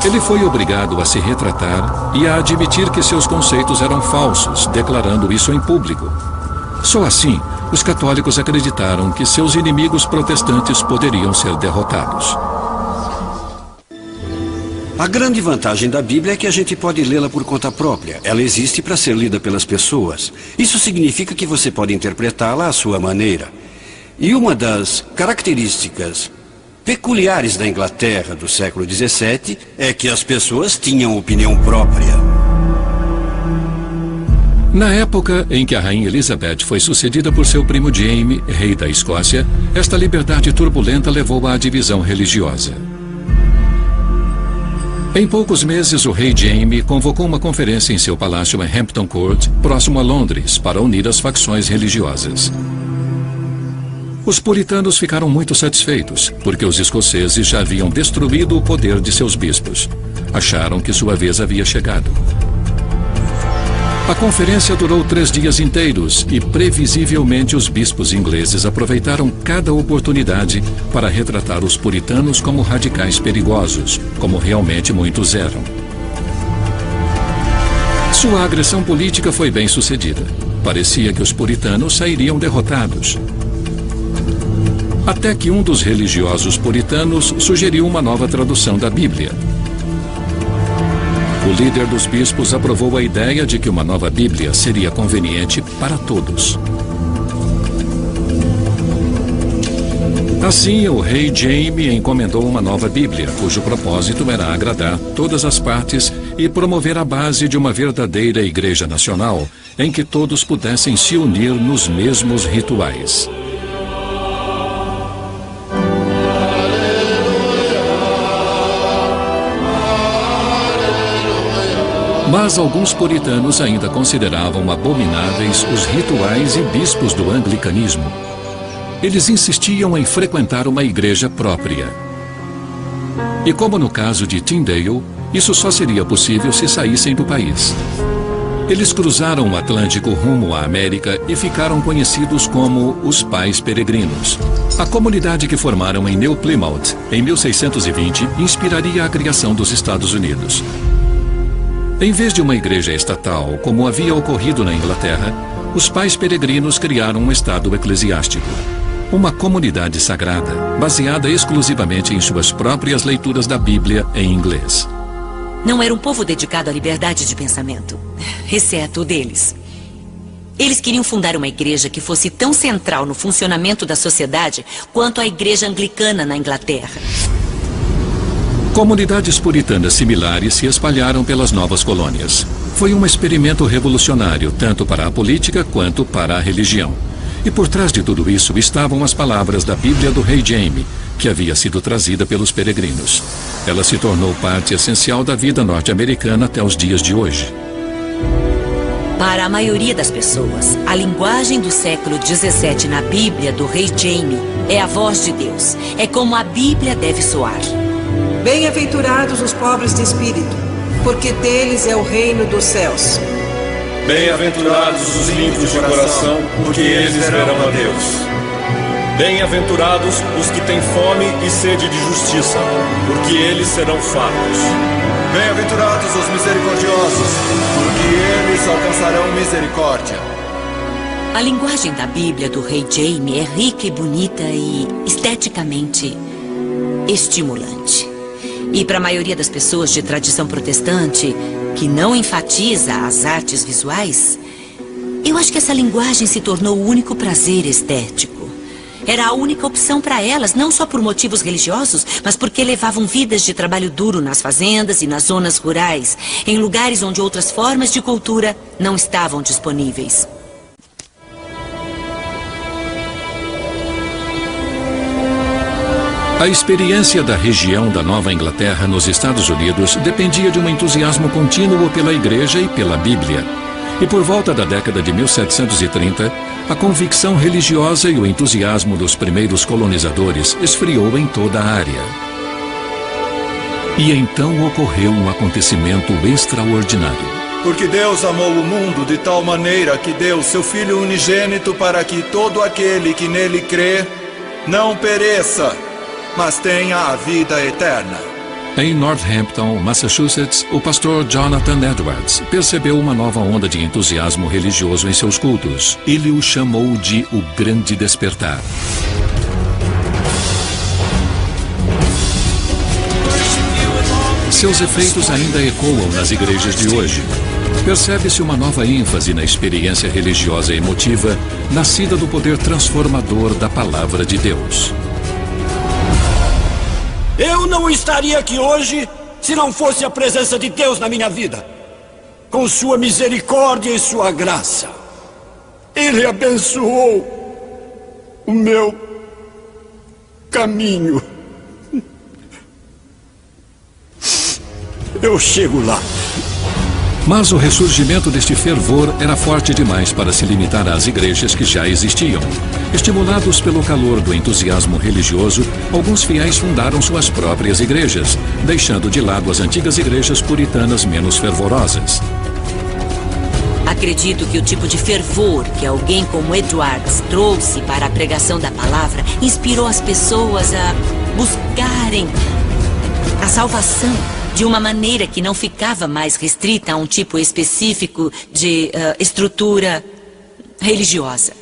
Speaker 8: Ele foi obrigado a se retratar e a admitir que seus conceitos eram falsos, declarando isso em público. Só assim, os católicos acreditaram que seus inimigos protestantes poderiam ser derrotados.
Speaker 2: A grande vantagem da Bíblia é que a gente pode lê-la por conta própria. Ela existe para ser lida pelas pessoas. Isso significa que você pode interpretá-la à sua maneira. E uma das características peculiares da Inglaterra do século XVII é que as pessoas tinham opinião própria.
Speaker 8: Na época em que a rainha Elizabeth foi sucedida por seu primo Jaime, rei da Escócia, esta liberdade turbulenta levou à divisão religiosa. Em poucos meses, o rei Jaime convocou uma conferência em seu palácio em Hampton Court, próximo a Londres, para unir as facções religiosas. Os puritanos ficaram muito satisfeitos, porque os escoceses já haviam destruído o poder de seus bispos. Acharam que sua vez havia chegado. A conferência durou 3 dias inteiros e, previsivelmente, os bispos ingleses aproveitaram cada oportunidade para retratar os puritanos como radicais perigosos, como realmente muitos eram. Sua agressão política foi bem sucedida. Parecia que os puritanos sairiam derrotados. Até que um dos religiosos puritanos sugeriu uma nova tradução da Bíblia. O líder dos bispos aprovou a ideia de que uma nova Bíblia seria conveniente para todos. Assim, o rei Jaime encomendou uma nova Bíblia, cujo propósito era agradar todas as partes e promover a base de uma verdadeira Igreja Nacional, em que todos pudessem se unir nos mesmos rituais. Mas alguns puritanos ainda consideravam abomináveis os rituais e bispos do anglicanismo. Eles insistiam em frequentar uma igreja própria. E como no caso de Tyndale, isso só seria possível se saíssem do país. Eles cruzaram o Atlântico rumo à América e ficaram conhecidos como os Pais Peregrinos. A comunidade que formaram em New Plymouth, em 1620, inspiraria a criação dos Estados Unidos. Em vez de uma igreja estatal, como havia ocorrido na Inglaterra, os Pais Peregrinos criaram um estado eclesiástico. Uma comunidade sagrada, baseada exclusivamente em suas próprias leituras da Bíblia em inglês.
Speaker 12: Não era um povo dedicado à liberdade de pensamento, exceto o deles. Eles queriam fundar uma igreja que fosse tão central no funcionamento da sociedade quanto a igreja anglicana na Inglaterra.
Speaker 8: Comunidades puritanas similares se espalharam pelas novas colônias. Foi um experimento revolucionário, tanto para a política quanto para a religião. E por trás de tudo isso estavam as palavras da Bíblia do rei Jaime, que havia sido trazida pelos peregrinos. Ela se tornou parte essencial da vida norte-americana até os dias de hoje.
Speaker 12: Para a maioria das pessoas, a linguagem do século 17 na Bíblia do rei Jaime é a voz de Deus. É como a Bíblia deve soar.
Speaker 18: Bem-aventurados os pobres de espírito, porque deles é o reino dos céus.
Speaker 10: Bem-aventurados os limpos de coração, porque eles verão a Deus. Bem-aventurados os que têm fome e sede de justiça, porque eles serão fartos.
Speaker 19: Bem-aventurados os misericordiosos, porque eles alcançarão misericórdia.
Speaker 12: A linguagem da Bíblia do rei Jaime é rica e bonita e esteticamente estimulante. E para a maioria das pessoas de tradição protestante, que não enfatiza as artes visuais, eu acho que essa linguagem se tornou o único prazer estético. Era a única opção para elas, não só por motivos religiosos, mas porque levavam vidas de trabalho duro nas fazendas e nas zonas rurais, em lugares onde outras formas de cultura não estavam disponíveis.
Speaker 8: A experiência da região da Nova Inglaterra nos Estados Unidos dependia de um entusiasmo contínuo pela Igreja e pela Bíblia. E por volta da década de 1730, a convicção religiosa e o entusiasmo dos primeiros colonizadores esfriou em toda a área. E então ocorreu um acontecimento extraordinário.
Speaker 19: Porque Deus amou o mundo de tal maneira que deu seu Filho unigênito para que todo aquele que nele crê não pereça, mas tenha a vida eterna.
Speaker 8: Em Northampton, Massachusetts, o pastor Jonathan Edwards percebeu uma nova onda de entusiasmo religioso em seus cultos. Ele o chamou de o Grande Despertar. Seus efeitos ainda ecoam nas igrejas de hoje. Percebe-se uma nova ênfase na experiência religiosa emotiva, nascida do poder transformador da Palavra de Deus.
Speaker 20: Eu não estaria aqui hoje se não fosse a presença de Deus na minha vida. Com sua misericórdia e sua graça. Ele abençoou o meu caminho. Eu chego lá.
Speaker 8: Mas o ressurgimento deste fervor era forte demais para se limitar às igrejas que já existiam. Estimulados pelo calor do entusiasmo religioso, alguns fiéis fundaram suas próprias igrejas, deixando de lado as antigas igrejas puritanas menos fervorosas.
Speaker 12: Acredito que o tipo de fervor que alguém como Edwards trouxe para a pregação da palavra inspirou as pessoas a buscarem a salvação de uma maneira que não ficava mais restrita a um tipo específico de estrutura religiosa.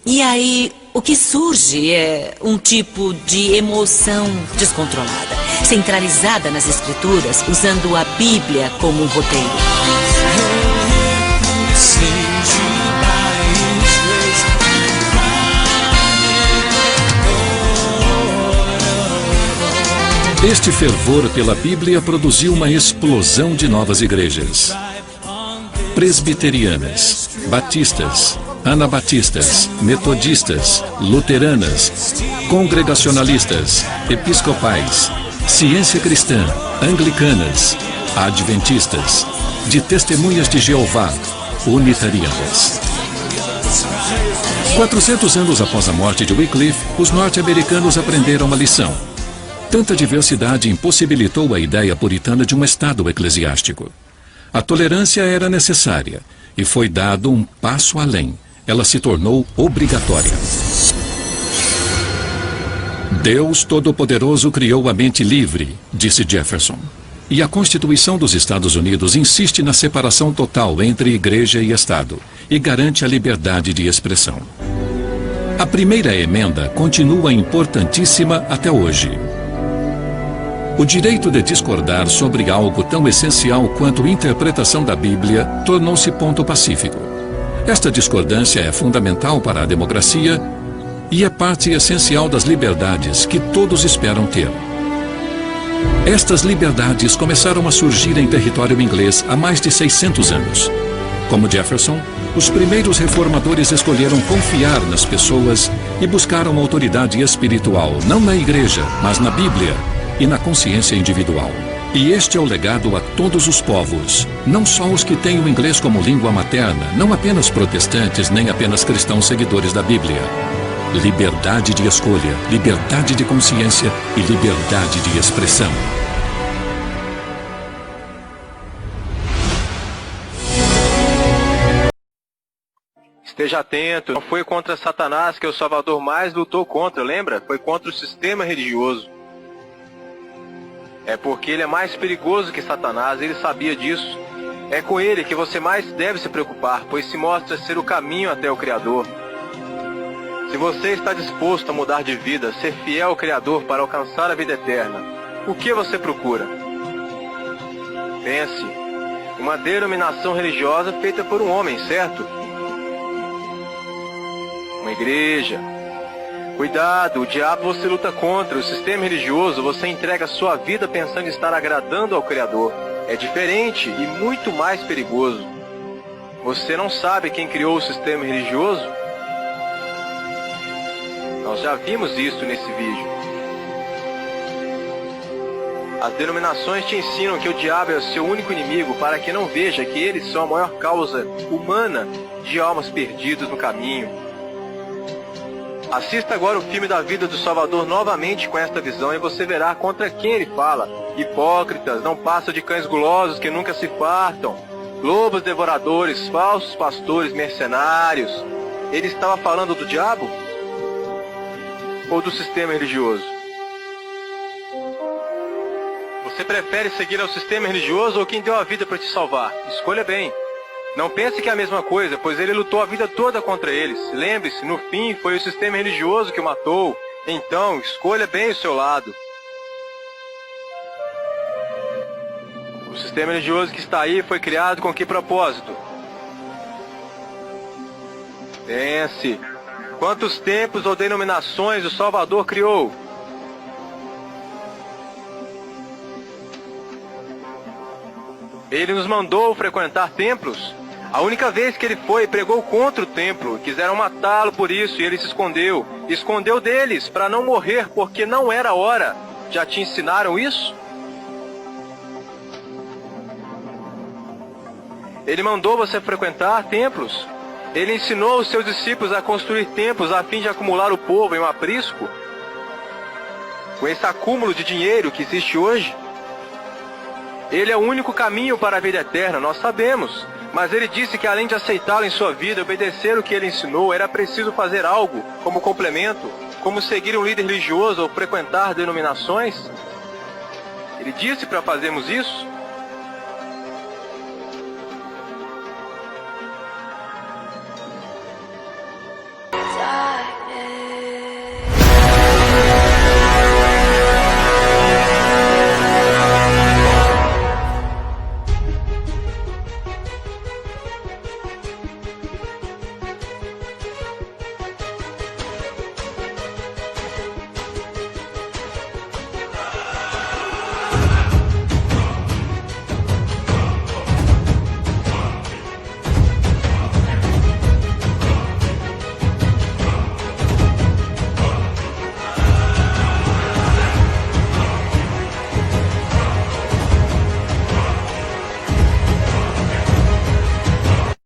Speaker 12: E aí, o que surge é um tipo de emoção descontrolada, centralizada nas escrituras, usando a Bíblia como um roteiro.
Speaker 8: Este fervor pela Bíblia produziu uma explosão de novas igrejas. Presbiterianas, batistas, anabatistas, metodistas, luteranas, congregacionalistas, episcopais, ciência cristã, anglicanas, adventistas, de testemunhas de Jeová, unitarianas. 400 anos após a morte de Wycliffe, os norte-americanos aprenderam uma lição. Tanta diversidade impossibilitou a ideia puritana de um Estado eclesiástico. A tolerância era necessária e foi dado um passo além. Ela se tornou obrigatória. Deus Todo-Poderoso criou a mente livre, disse Jefferson. E a Constituição dos Estados Unidos insiste na separação total entre igreja e Estado e garante a liberdade de expressão. A primeira emenda continua importantíssima até hoje. O direito de discordar sobre algo tão essencial quanto a interpretação da Bíblia tornou-se ponto pacífico. Esta discordância é fundamental para a democracia e é parte essencial das liberdades que todos esperam ter. Estas liberdades começaram a surgir em território inglês há mais de 600 anos. Como Jefferson, os primeiros reformadores escolheram confiar nas pessoas e buscaram autoridade espiritual, não na igreja, mas na Bíblia e na consciência individual. E este é o legado a todos os povos, não só os que têm o inglês como língua materna, não apenas protestantes, nem apenas cristãos seguidores da Bíblia. Liberdade de escolha, liberdade de consciência e liberdade de expressão.
Speaker 21: Esteja atento, não foi contra Satanás que o Salvador mais lutou contra, lembra? Foi contra o sistema religioso. É porque ele é mais perigoso que Satanás, ele sabia disso. É com ele que você mais deve se preocupar, pois se mostra ser o caminho até o Criador. Se você está disposto a mudar de vida, ser fiel ao Criador para alcançar a vida eterna, o que você procura? Pense, uma denominação religiosa feita por um homem, certo? Uma igreja. Cuidado, o diabo você luta contra, o sistema religioso você entrega sua vida pensando em estar agradando ao Criador. É diferente e muito mais perigoso. Você não sabe quem criou o sistema religioso? Nós já vimos isso nesse vídeo. As denominações te ensinam que o diabo é o seu único inimigo para que não veja que eles são a maior causa humana de almas perdidas no caminho. Assista agora o filme da vida do Salvador novamente com esta visão e você verá contra quem ele fala. Hipócritas, não passam de cães gulosos que nunca se fartam. Lobos devoradores, falsos pastores, mercenários. Ele estava falando do diabo? Ou do sistema religioso? Você prefere seguir ao sistema religioso ou quem deu a vida para te salvar? Escolha bem. Não pense que é a mesma coisa, pois ele lutou a vida toda contra eles. Lembre-se, no fim foi o sistema religioso que o matou. Então, escolha bem o seu lado. O sistema religioso que está aí foi criado com que propósito? Pense. Quantos templos ou denominações o Salvador criou? Ele nos mandou frequentar templos? A única vez que ele foi e pregou contra o templo, quiseram matá-lo por isso e ele se escondeu. Escondeu deles para não morrer porque não era a hora. Já te ensinaram isso? Ele mandou você frequentar templos. Ele ensinou os seus discípulos a construir templos a fim de acumular o povo em um aprisco. Com esse acúmulo de dinheiro que existe hoje, ele é o único caminho para a vida eterna, nós sabemos. Mas ele disse que além de aceitá-lo em sua vida, obedecer o que ele ensinou, era preciso fazer algo como complemento, como seguir um líder religioso ou frequentar denominações. Ele disse para fazermos isso.